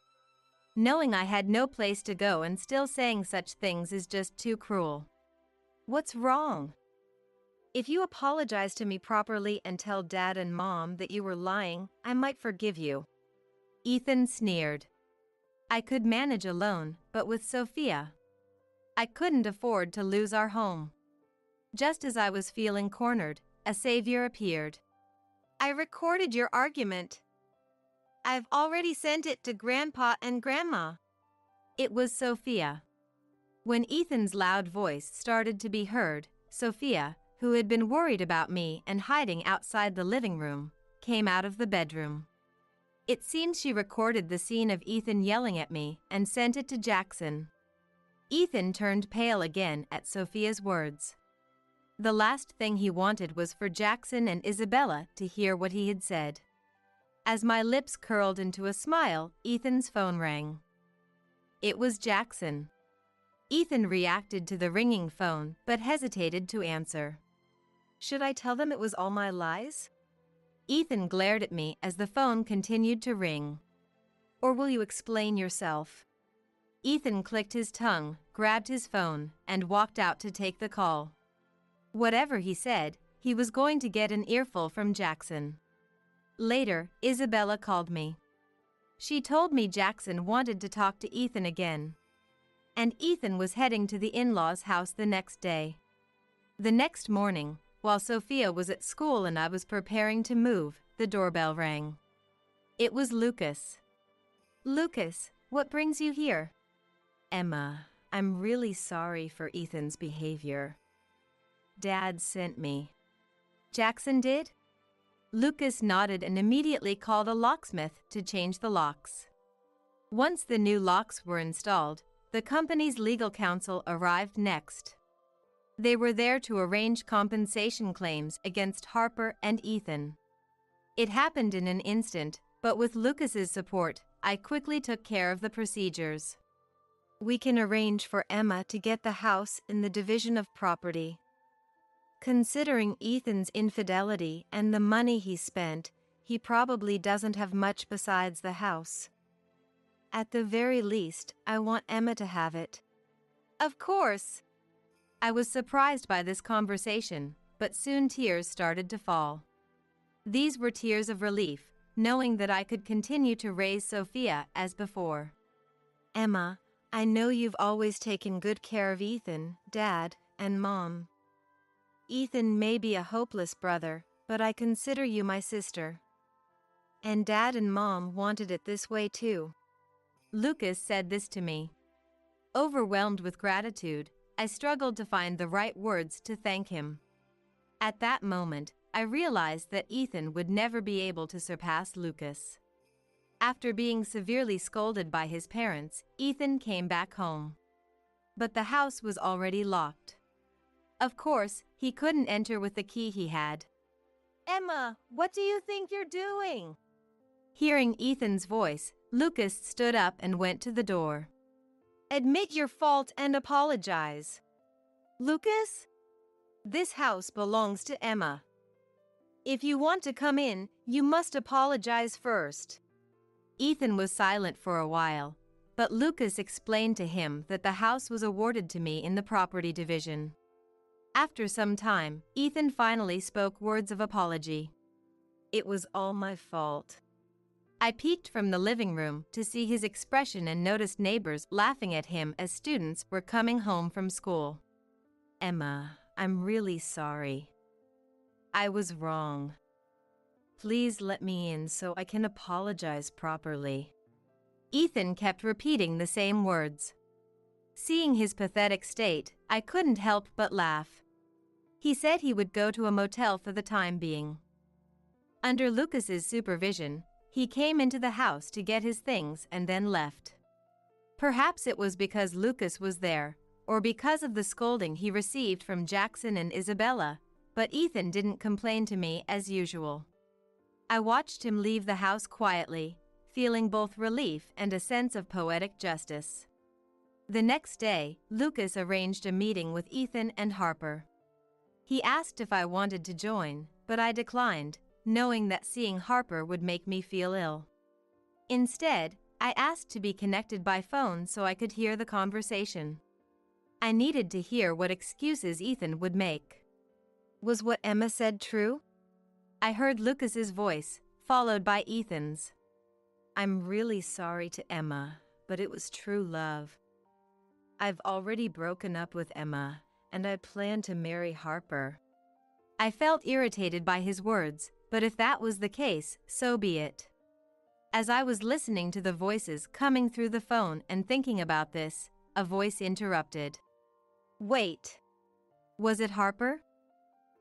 Knowing I had no place to go and still saying such things is just too cruel. What's wrong? If you apologize to me properly and tell Dad and Mom that you were lying, I might forgive you. Ethan sneered. I could manage alone, but with Sophia, I couldn't afford to lose our home. Just as I was feeling cornered, a savior appeared. I recorded your argument. I've already sent it to Grandpa and Grandma. It was Sophia. When Ethan's loud voice started to be heard, Sophia, who had been worried about me and hiding outside the living room, came out of the bedroom. It seems she recorded the scene of Ethan yelling at me and sent it to Jackson. Ethan turned pale again at Sophia's words. The last thing he wanted was for Jackson and Isabella to hear what he had said. As my lips curled into a smile, Ethan's phone rang. It was Jackson. Ethan reacted to the ringing phone but hesitated to answer. Should I tell them it was all my lies? Ethan glared at me as the phone continued to ring. Or will you explain yourself? Ethan clicked his tongue, grabbed his phone, and walked out to take the call. Whatever he said, he was going to get an earful from Jackson. Later, Isabella called me. She told me Jackson wanted to talk to Ethan again. And Ethan was heading to the in-laws' house the next day. The next morning, while Sophia was at school and I was preparing to move, the doorbell rang. It was Lucas. Lucas, what brings you here? Emma, I'm really sorry for Ethan's behavior. Dad sent me. Jackson did? Lucas nodded and immediately called a locksmith to change the locks. Once the new locks were installed, the company's legal counsel arrived next. They were there to arrange compensation claims against Harper and Ethan. It happened in an instant, but with Lucas's support, I quickly took care of the procedures. We can arrange for Emma to get the house in the division of property. Considering Ethan's infidelity and the money he spent, he probably doesn't have much besides the house. At the very least, I want Emma to have it. Of course! I was surprised by this conversation, but soon tears started to fall. These were tears of relief, knowing that I could continue to raise Sophia as before. Emma, I know you've always taken good care of Ethan, Dad, and Mom. Ethan may be a hopeless brother, but I consider you my sister. And Dad and Mom wanted it this way too. Lucas said this to me. Overwhelmed with gratitude, I struggled to find the right words to thank him. At that moment, I realized that Ethan would never be able to surpass Lucas. After being severely scolded by his parents, Ethan came back home. But the house was already locked. Of course, he couldn't enter with the key he had. Emma, what do you think you're doing? Hearing Ethan's voice, Lucas stood up and went to the door. Admit your fault and apologize. Lucas? This house belongs to Emma. If you want to come in, you must apologize first. Ethan was silent for a while, but Lucas explained to him that the house was awarded to me in the property division. After some time, Ethan finally spoke words of apology. It was all my fault. I peeked from the living room to see his expression and noticed neighbors laughing at him as students were coming home from school. Emma, I'm really sorry. I was wrong. Please let me in so I can apologize properly. Ethan kept repeating the same words. Seeing his pathetic state, I couldn't help but laugh. He said he would go to a motel for the time being. Under Lucas's supervision, he came into the house to get his things and then left. Perhaps it was because Lucas was there, or because of the scolding he received from Jackson and Isabella, but Ethan didn't complain to me as usual. I watched him leave the house quietly, feeling both relief and a sense of poetic justice. The next day, Lucas arranged a meeting with Ethan and Harper. He asked if I wanted to join, but I declined, knowing that seeing Harper would make me feel ill. Instead, I asked to be connected by phone so I could hear the conversation. I needed to hear what excuses Ethan would make. Was what Emma said true? I heard Lucas's voice, followed by Ethan's. I'm really sorry to Emma, but it was true love. I've already broken up with Emma, and I plan to marry Harper. I felt irritated by his words, but if that was the case, so be it. As I was listening to the voices coming through the phone and thinking about this, a voice interrupted. Wait. Was it Harper?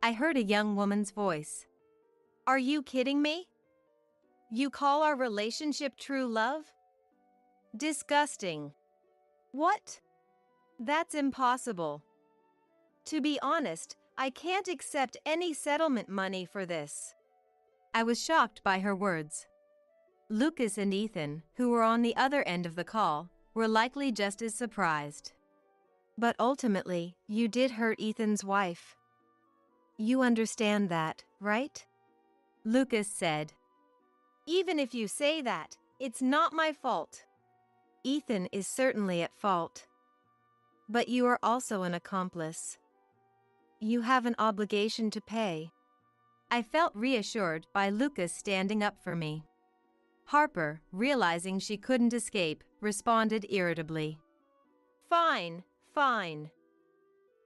I heard a young woman's voice. Are you kidding me? You call our relationship true love? Disgusting. What? That's impossible. To be honest, I can't accept any settlement money for this. I was shocked by her words. Lucas and Ethan, who were on the other end of the call, were likely just as surprised. But ultimately, you did hurt Ethan's wife. You understand that, right? Lucas said. Even if you say that, it's not my fault. Ethan is certainly at fault. But you are also an accomplice. You have an obligation to pay. I felt reassured by Lucas standing up for me. Harper, realizing she couldn't escape, responded irritably. Fine, fine.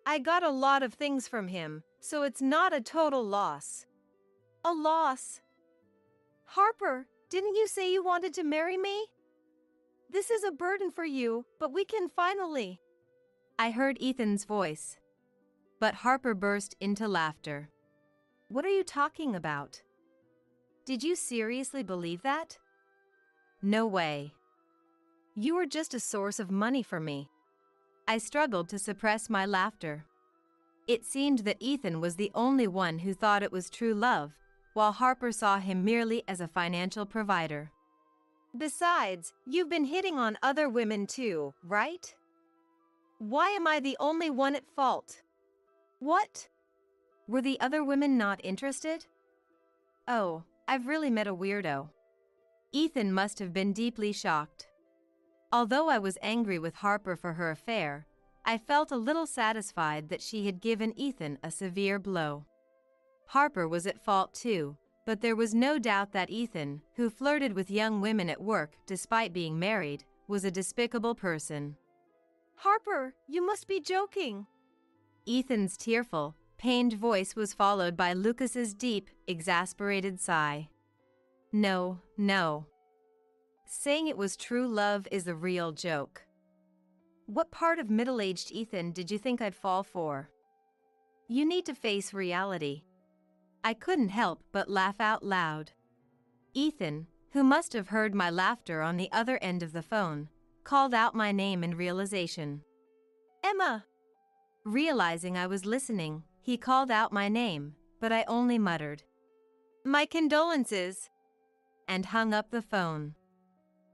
I got a lot of things from him, so it's not a total loss. A loss? Harper, didn't you say you wanted to marry me? This is a burden for you, but we can finally. I heard Ethan's voice. But Harper burst into laughter. What are you talking about? Did you seriously believe that? No way. You were just a source of money for me. I struggled to suppress my laughter. It seemed that Ethan was the only one who thought it was true love, while Harper saw him merely as a financial provider. Besides, you've been hitting on other women too, right? Why am I the only one at fault? What? Were the other women not interested? Oh, I've really met a weirdo. Ethan must have been deeply shocked. Although I was angry with Harper for her affair, I felt a little satisfied that she had given Ethan a severe blow. Harper was at fault too, but there was no doubt that Ethan, who flirted with young women at work despite being married, was a despicable person. Harper, you must be joking. Ethan's tearful, pained voice was followed by Lucas's deep, exasperated sigh. No, no. Saying it was true love is a real joke. What part of middle-aged Ethan did you think I'd fall for? You need to face reality. I couldn't help but laugh out loud. Ethan, who must have heard my laughter on the other end of the phone, called out my name in realization. Emma! Realizing I was listening, he called out my name, but I only muttered, My condolences, and hung up the phone.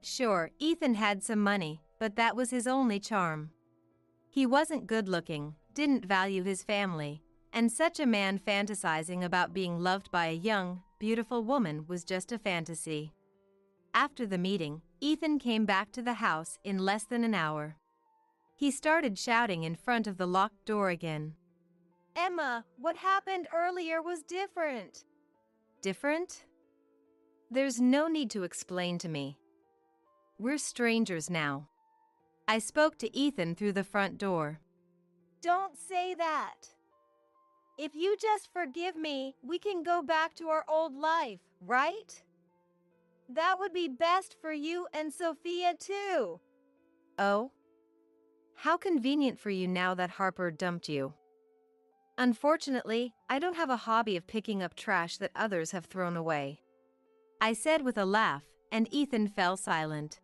Sure, Ethan had some money, but that was his only charm. He wasn't good-looking, didn't value his family, and such a man fantasizing about being loved by a young, beautiful woman was just a fantasy. After the meeting, Ethan came back to the house in less than an hour. He started shouting in front of the locked door again. Emma, what happened earlier was different. Different? There's no need to explain to me. We're strangers now. I spoke to Ethan through the front door. Don't say that. If you just forgive me, we can go back to our old life, right? That would be best for you and Sophia too. Oh? How convenient for you now that Harper dumped you. Unfortunately, I don't have a hobby of picking up trash that others have thrown away, I said with a laugh, and Ethan fell silent.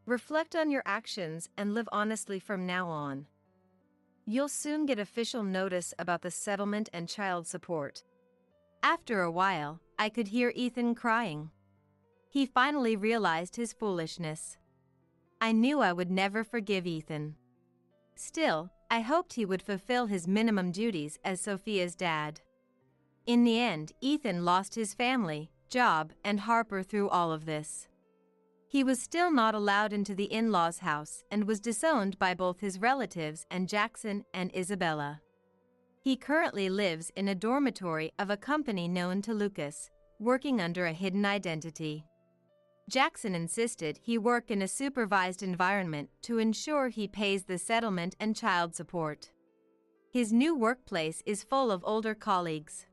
Reflect on your actions and live honestly from now on. You'll soon get official notice about the settlement and child support. After a while, I could hear Ethan crying. He finally realized his foolishness. I knew I would never forgive Ethan. Still, I hoped he would fulfill his minimum duties as Sophia's dad. In the end, Ethan lost his family, job, and Harper through all of this. He was still not allowed into the in-laws' house and was disowned by both his relatives and Jackson and Isabella. He currently lives in a dormitory of a company known to Lucas, working under a hidden identity. Jackson insisted he work in a supervised environment to ensure he pays the settlement and child support. His new workplace is full of older colleagues.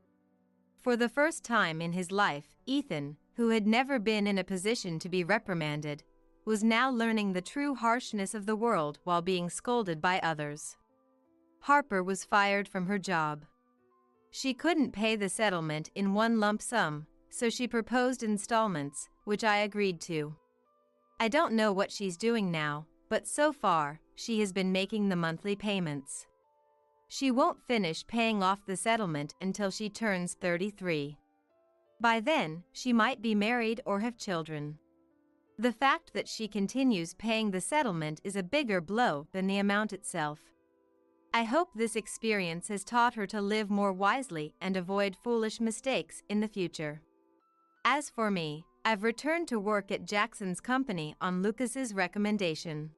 For the first time in his life, Ethan, who had never been in a position to be reprimanded, was now learning the true harshness of the world while being scolded by others. Harper was fired from her job. She couldn't pay the settlement in one lump sum, so she proposed installments, which I agreed to. I don't know what she's doing now, but so far, she has been making the monthly payments. She won't finish paying off the settlement until she turns 33. By then, she might be married or have children. The fact that she continues paying the settlement is a bigger blow than the amount itself. I hope this experience has taught her to live more wisely and avoid foolish mistakes in the future. As for me, I've returned to work at Jackson's company on Lucas's recommendation.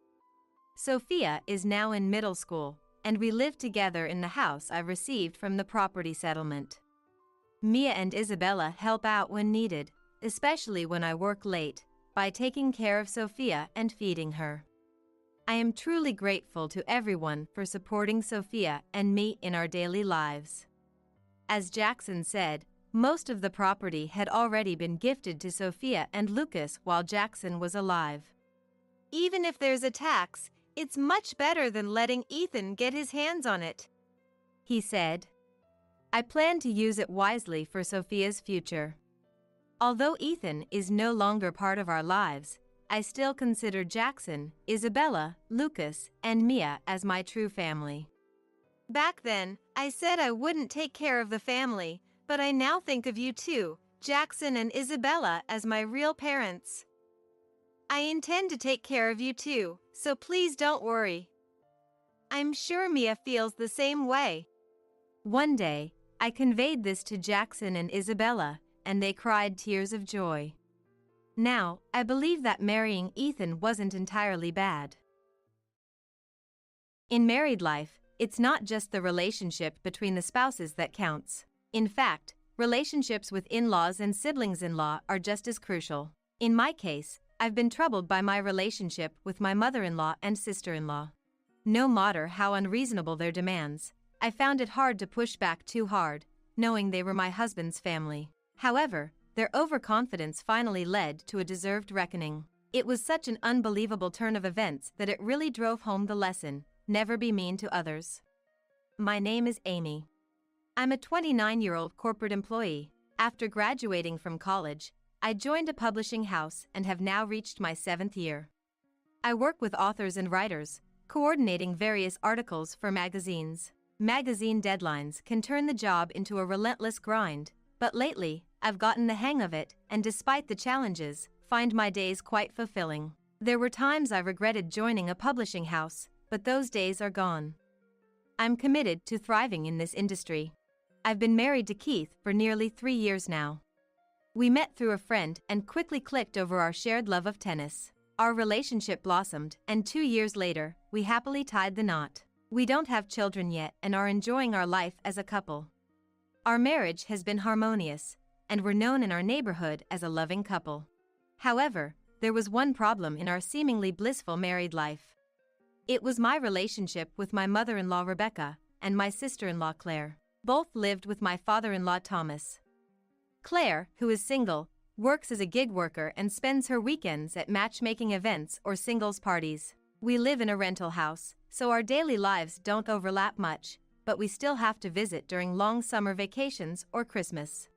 Sophia is now in middle school, and we live together in the house I received from the property settlement. Mia and Isabella help out when needed, especially when I work late, by taking care of Sophia and feeding her. I am truly grateful to everyone for supporting Sophia and me in our daily lives. As Jackson said, most of the property had already been gifted to Sophia and Lucas while Jackson was alive. Even if there's a tax, it's much better than letting Ethan get his hands on it, he said. I plan to use it wisely for Sophia's future. Although Ethan is no longer part of our lives, I still consider Jackson, Isabella, Lucas, and Mia as my true family. Back then, I said I wouldn't take care of the family, but I now think of you two, Jackson and Isabella, as my real parents. I intend to take care of you too, so please don't worry. I'm sure Mia feels the same way. One day, I conveyed this to Jackson and Isabella, and they cried tears of joy. Now, I believe that marrying Ethan wasn't entirely bad. In married life, it's not just the relationship between the spouses that counts. In fact, relationships with in-laws and siblings-in-law are just as crucial. In my case, I've been troubled by my relationship with my mother-in-law and sister-in-law. No matter how unreasonable their demands, I found it hard to push back too hard, knowing they were my husband's family. However, their overconfidence finally led to a deserved reckoning. It was such an unbelievable turn of events that it really drove home the lesson: never be mean to others. My name is Amy. I'm a 29-year-old corporate employee. After graduating from college, I joined a publishing house and have now reached my 7th year. I work with authors and writers, coordinating various articles for magazines. Magazine deadlines can turn the job into a relentless grind, but lately, I've gotten the hang of it, and despite the challenges, find my days quite fulfilling. There were times I regretted joining a publishing house, but those days are gone. I'm committed to thriving in this industry. I've been married to Keith for nearly 3 years now. We met through a friend and quickly clicked over our shared love of tennis. Our relationship blossomed, and 2 years later, we happily tied the knot. We don't have children yet and are enjoying our life as a couple. Our marriage has been harmonious, and we're known in our neighborhood as a loving couple. However, there was one problem in our seemingly blissful married life. It was my relationship with my mother-in-law Rebecca and my sister-in-law Claire. Both lived with my father-in-law Thomas. Claire, who is single, works as a gig worker and spends her weekends at matchmaking events or singles parties. We live in a rental house, so our daily lives don't overlap much, but we still have to visit during long summer vacations or Christmas.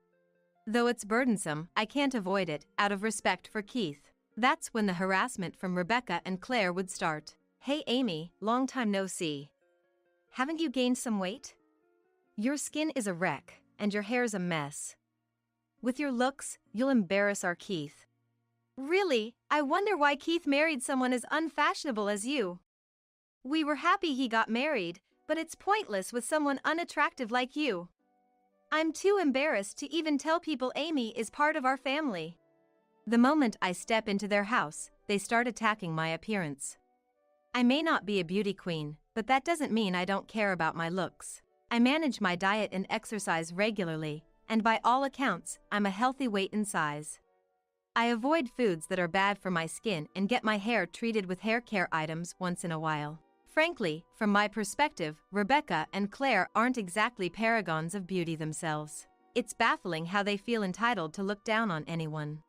Though it's burdensome, I can't avoid it, out of respect for Keith. That's when the harassment from Rebecca and Claire would start. Hey Amy, long time no see. Haven't you gained some weight? Your skin is a wreck, and your hair's a mess. With your looks, you'll embarrass our Keith. Really, I wonder why Keith married someone as unfashionable as you. We were happy he got married, but it's pointless with someone unattractive like you. I'm too embarrassed to even tell people Amy is part of our family. The moment I step into their house, they start attacking my appearance. I may not be a beauty queen, but that doesn't mean I don't care about my looks. I manage my diet and exercise regularly, and by all accounts, I'm a healthy weight and size. I avoid foods that are bad for my skin and get my hair treated with hair care items once in a while. Frankly, from my perspective, Rebecca and Claire aren't exactly paragons of beauty themselves. It's baffling how they feel entitled to look down on anyone.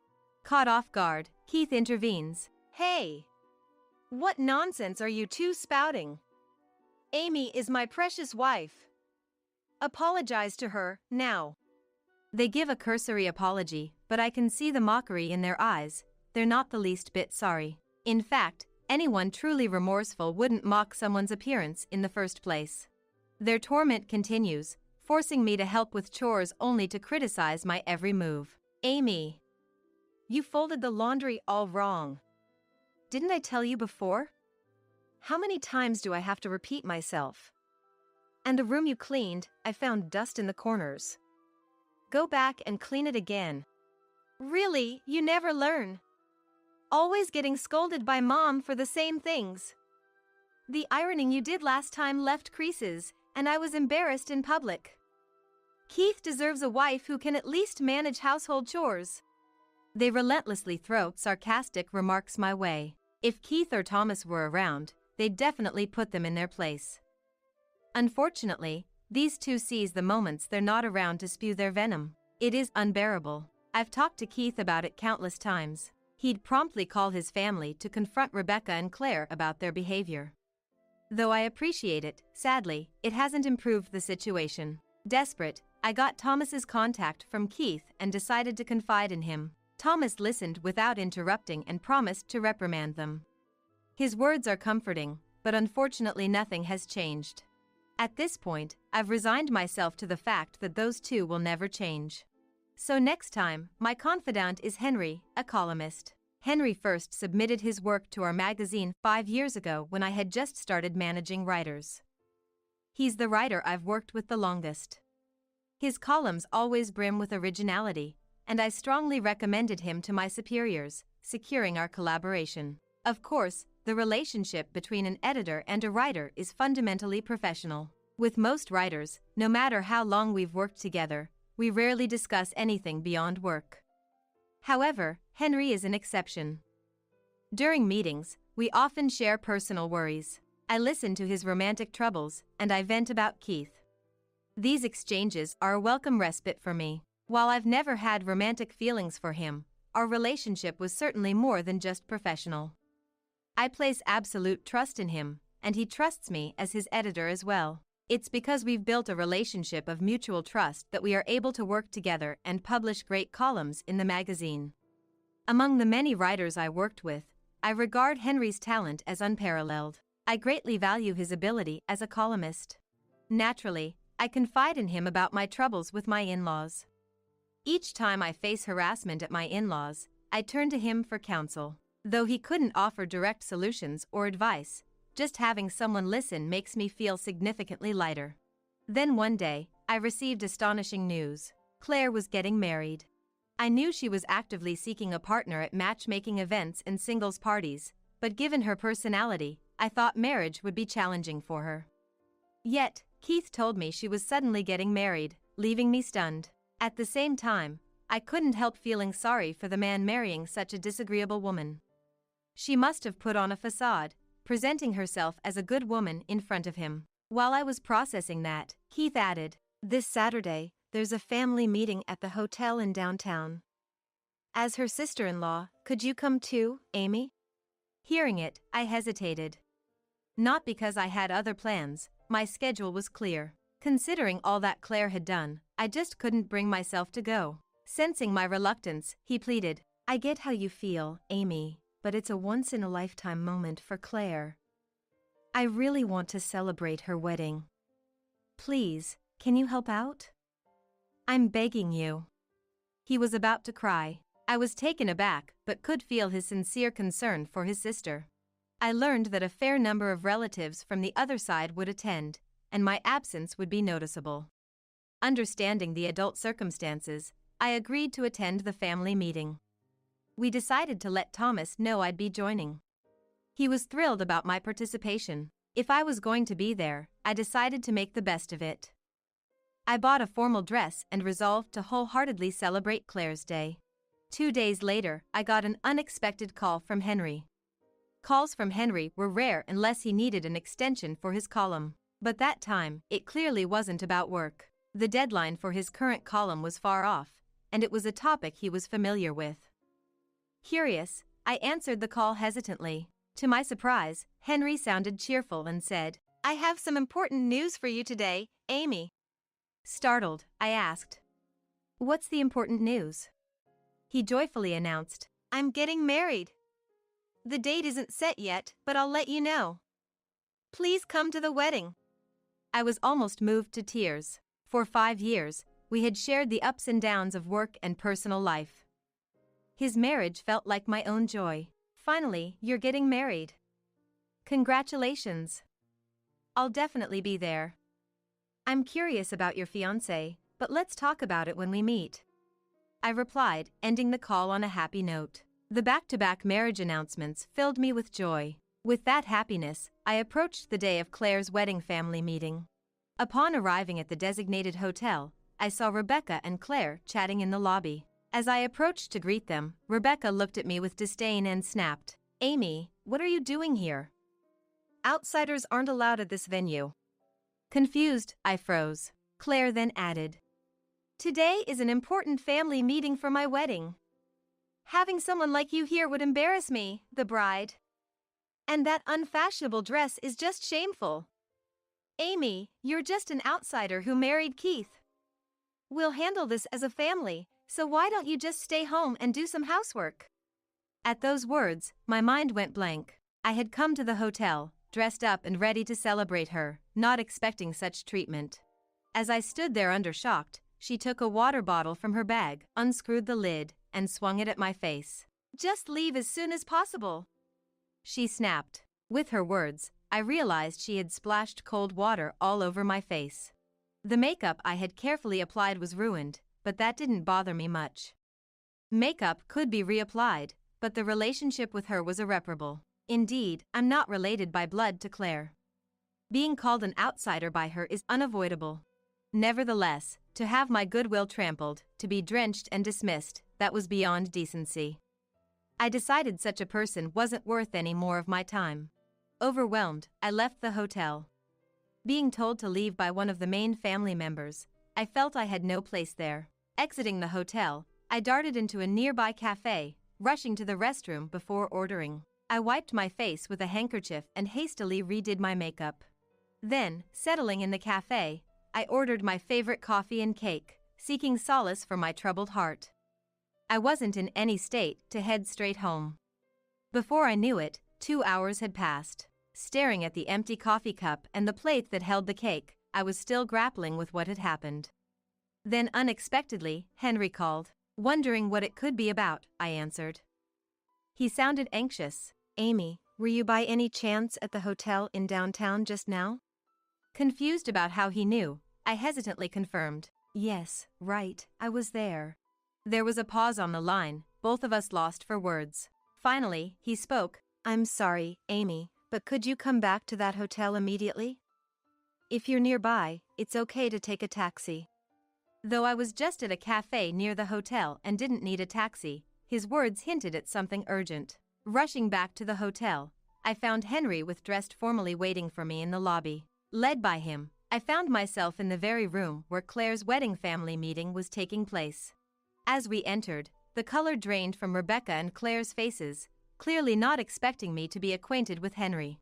Caught off guard, Keith intervenes. Hey! What nonsense are you two spouting? Amy is my precious wife. Apologize to her, now. They give a cursory apology, but I can see the mockery in their eyes. They're not the least bit sorry. In fact, anyone truly remorseful wouldn't mock someone's appearance in the first place. Their torment continues, forcing me to help with chores only to criticize my every move. Amy, you folded the laundry all wrong. Didn't I tell you before? How many times do I have to repeat myself? And the room you cleaned, I found dust in the corners. Go back and clean it again. Really, you never learn. Always getting scolded by Mom for the same things. The ironing you did last time left creases, and I was embarrassed in public. Keith deserves a wife who can at least manage household chores. They relentlessly throw sarcastic remarks my way. If Keith or Thomas were around, they'd definitely put them in their place. Unfortunately, these two seize the moments they're not around to spew their venom. It is unbearable. I've talked to Keith about it countless times. He'd promptly call his family to confront Rebecca and Claire about their behavior. Though I appreciate it, sadly, it hasn't improved the situation. Desperate, I got Thomas's contact from Keith and decided to confide in him. Thomas listened without interrupting and promised to reprimand them. His words are comforting, but unfortunately nothing has changed. At this point, I've resigned myself to the fact that those two will never change. So next time, my confidant is Henry, a columnist. Henry first submitted his work to our magazine 5 years ago when I had just started managing writers. He's the writer I've worked with the longest. His columns always brim with originality, and I strongly recommended him to my superiors, securing our collaboration. Of course, the relationship between an editor and a writer is fundamentally professional. With most writers, no matter how long we've worked together, we rarely discuss anything beyond work. However, Henry is an exception. During meetings, we often share personal worries. I listen to his romantic troubles, and I vent about Keith. These exchanges are a welcome respite for me. While I've never had romantic feelings for him, our relationship was certainly more than just professional. I place absolute trust in him, and he trusts me as his editor as well. It's because we've built a relationship of mutual trust that we are able to work together and publish great columns in the magazine. Among the many writers I worked with, I regard Henry's talent as unparalleled. I greatly value his ability as a columnist. Naturally, I confide in him about my troubles with my in-laws. Each time I face harassment at my in-laws, I turn to him for counsel. Though he couldn't offer direct solutions or advice, just having someone listen makes me feel significantly lighter. Then one day, I received astonishing news. Claire was getting married. I knew she was actively seeking a partner at matchmaking events and singles parties, but given her personality, I thought marriage would be challenging for her. Yet, Keith told me she was suddenly getting married, leaving me stunned. At the same time, I couldn't help feeling sorry for the man marrying such a disagreeable woman. She must have put on a facade, presenting herself as a good woman in front of him. While I was processing that, Keith added, "This Saturday, there's a family meeting at the hotel in downtown. As her sister-in-law, could you come too, Amy?" Hearing it, I hesitated. Not because I had other plans, my schedule was clear. Considering all that Claire had done, I just couldn't bring myself to go. Sensing my reluctance, he pleaded, "I get how you feel, Amy, but it's a once-in-a-lifetime moment for Claire. I really want to celebrate her wedding. Please, can you help out? I'm begging you." He was about to cry. I was taken aback but could feel his sincere concern for his sister. I learned that a fair number of relatives from the other side would attend, and my absence would be noticeable. Understanding the adult circumstances, I agreed to attend the family meeting. We decided to let Thomas know I'd be joining. He was thrilled about my participation. If I was going to be there, I decided to make the best of it. I bought a formal dress and resolved to wholeheartedly celebrate Claire's day. 2 days later, I got an unexpected call from Henry. Calls from Henry were rare unless he needed an extension for his column. But that time, it clearly wasn't about work. The deadline for his current column was far off, and it was a topic he was familiar with. Curious, I answered the call hesitantly. To my surprise, Henry sounded cheerful and said, "I have some important news for you today, Amy." Startled, I asked, "What's the important news?" He joyfully announced, "I'm getting married. The date isn't set yet, but I'll let you know. Please come to the wedding." I was almost moved to tears. For 5 years, we had shared the ups and downs of work and personal life. His marriage felt like my own joy. "Finally, you're getting married. Congratulations. I'll definitely be there. I'm curious about your fiancé, but let's talk about it when we meet." I replied, ending the call on a happy note. The back-to-back marriage announcements filled me with joy. With that happiness, I approached the day of Claire's wedding family meeting. Upon arriving at the designated hotel, I saw Rebecca and Claire chatting in the lobby. As I approached to greet them, Rebecca looked at me with disdain and snapped, "Amy, what are you doing here? Outsiders aren't allowed at this venue." Confused, I froze. Claire then added, "Today is an important family meeting for my wedding. Having someone like you here would embarrass me, the bride. And that unfashionable dress is just shameful. Amy, you're just an outsider who married Keith. We'll handle this as a family, so why don't you just stay home and do some housework?" At those words, my mind went blank. I had come to the hotel, dressed up and ready to celebrate her, not expecting such treatment. As I stood there undershocked, she took a water bottle from her bag, unscrewed the lid, and swung it at my face. "Just leave as soon as possible," she snapped. With her words, I realized she had splashed cold water all over my face. The makeup I had carefully applied was ruined, but that didn't bother me much. Makeup could be reapplied, but the relationship with her was irreparable. Indeed, I'm not related by blood to Claire. Being called an outsider by her is unavoidable. Nevertheless, to have my goodwill trampled, to be drenched and dismissed, that was beyond decency. I decided such a person wasn't worth any more of my time. Overwhelmed, I left the hotel. Being told to leave by one of the main family members, I felt I had no place there. Exiting the hotel, I darted into a nearby cafe, rushing to the restroom before ordering. I wiped my face with a handkerchief and hastily redid my makeup. Then, settling in the cafe, I ordered my favorite coffee and cake, seeking solace for my troubled heart. I wasn't in any state to head straight home. Before I knew it, 2 hours had passed. Staring at the empty coffee cup and the plate that held the cake, I was still grappling with what had happened. Then unexpectedly, Henry called. Wondering what it could be about, I answered. He sounded anxious. "Amy, were you by any chance at the hotel in downtown just now?" Confused about how he knew, I hesitantly confirmed. "Yes, right, I was there." There was a pause on the line, both of us lost for words. Finally, he spoke. "I'm sorry, Amy, but could you come back to that hotel immediately? If you're nearby, it's okay to take a taxi." Though I was just at a cafe near the hotel and didn't need a taxi, his words hinted at something urgent. Rushing back to the hotel, I found Henry dressed formally waiting for me in the lobby. Led by him, I found myself in the very room where Claire's wedding family meeting was taking place. As we entered, the color drained from Rebecca and Claire's faces, clearly not expecting me to be acquainted with Henry.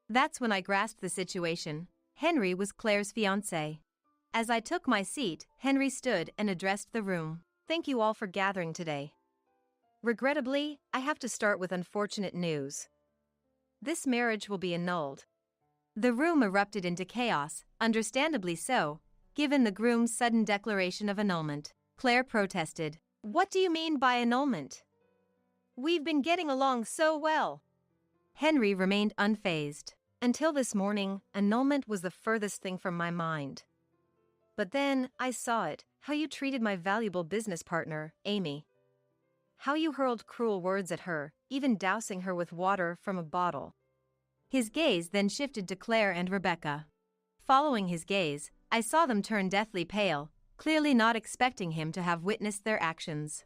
That's when I grasped the situation. Henry was Claire's fiancé. As I took my seat, Henry stood and addressed the room. Thank you all for gathering today. Regrettably, I have to start with unfortunate news. This marriage will be annulled. The room erupted into chaos, understandably so, given the groom's sudden declaration of annulment. Claire protested. What do you mean by annulment? We've been getting along so well. Henry remained unfazed. Until this morning, annulment was the furthest thing from my mind. But then, I saw it, how you treated my valuable business partner, Amy. How you hurled cruel words at her, even dousing her with water from a bottle. His gaze then shifted to Claire and Rebecca. Following his gaze, I saw them turn deathly pale, clearly not expecting him to have witnessed their actions.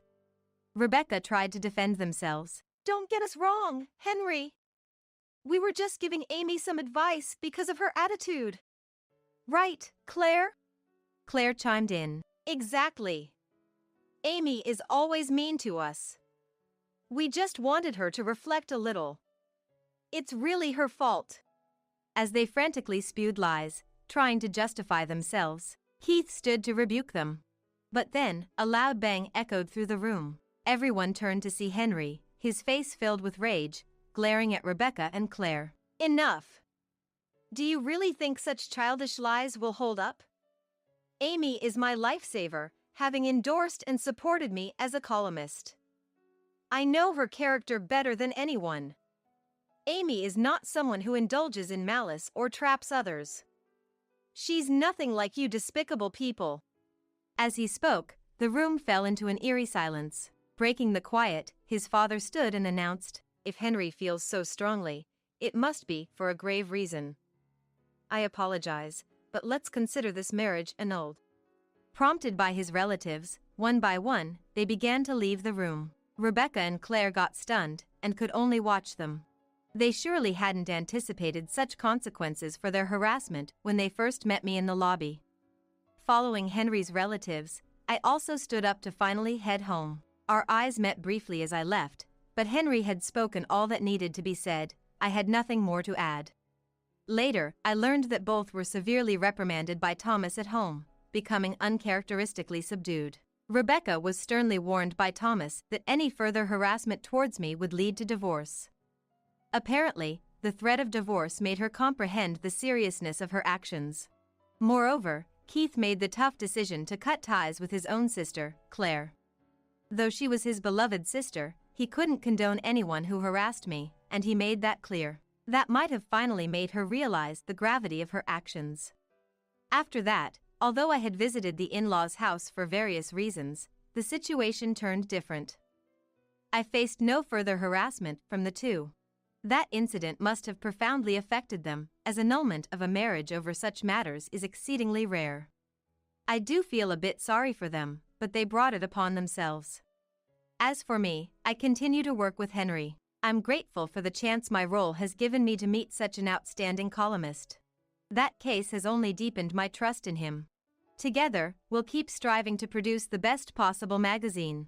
Rebecca tried to defend themselves. Don't get us wrong, Henry. We were just giving Amy some advice because of her attitude. Right, Claire? Claire chimed in. Exactly. Amy is always mean to us. We just wanted her to reflect a little. It's really her fault. As they frantically spewed lies, trying to justify themselves, Keith stood to rebuke them. But then, a loud bang echoed through the room. Everyone turned to see Henry, his face filled with rage, glaring at Rebecca and Claire. Enough! Do you really think such childish lies will hold up? Amy is my lifesaver, having endorsed and supported me as a columnist. I know her character better than anyone. Amy is not someone who indulges in malice or traps others. She's nothing like you despicable people. As he spoke, the room fell into an eerie silence. Breaking the quiet, his father stood and announced, If Henry feels so strongly, it must be for a grave reason. I apologize, but let's consider this marriage annulled. Prompted by his relatives, one by one, they began to leave the room. Rebecca and Claire got stunned and could only watch them. They surely hadn't anticipated such consequences for their harassment when they first met me in the lobby. Following Henry's relatives, I also stood up to finally head home. Our eyes met briefly as I left, but Henry had spoken all that needed to be said. I had nothing more to add. Later, I learned that both were severely reprimanded by Thomas at home, becoming uncharacteristically subdued. Rebecca was sternly warned by Thomas that any further harassment towards me would lead to divorce. Apparently, the threat of divorce made her comprehend the seriousness of her actions. Moreover, Keith made the tough decision to cut ties with his own sister, Claire. Though she was his beloved sister, he couldn't condone anyone who harassed me, and he made that clear. That might have finally made her realize the gravity of her actions. After that, although I had visited the in-laws' house for various reasons, the situation turned different. I faced no further harassment from the two. That incident must have profoundly affected them, as annulment of a marriage over such matters is exceedingly rare. I do feel a bit sorry for them, but they brought it upon themselves. As for me, I continue to work with Henry. I'm grateful for the chance my role has given me to meet such an outstanding columnist. That case has only deepened my trust in him. Together, we'll keep striving to produce the best possible magazine.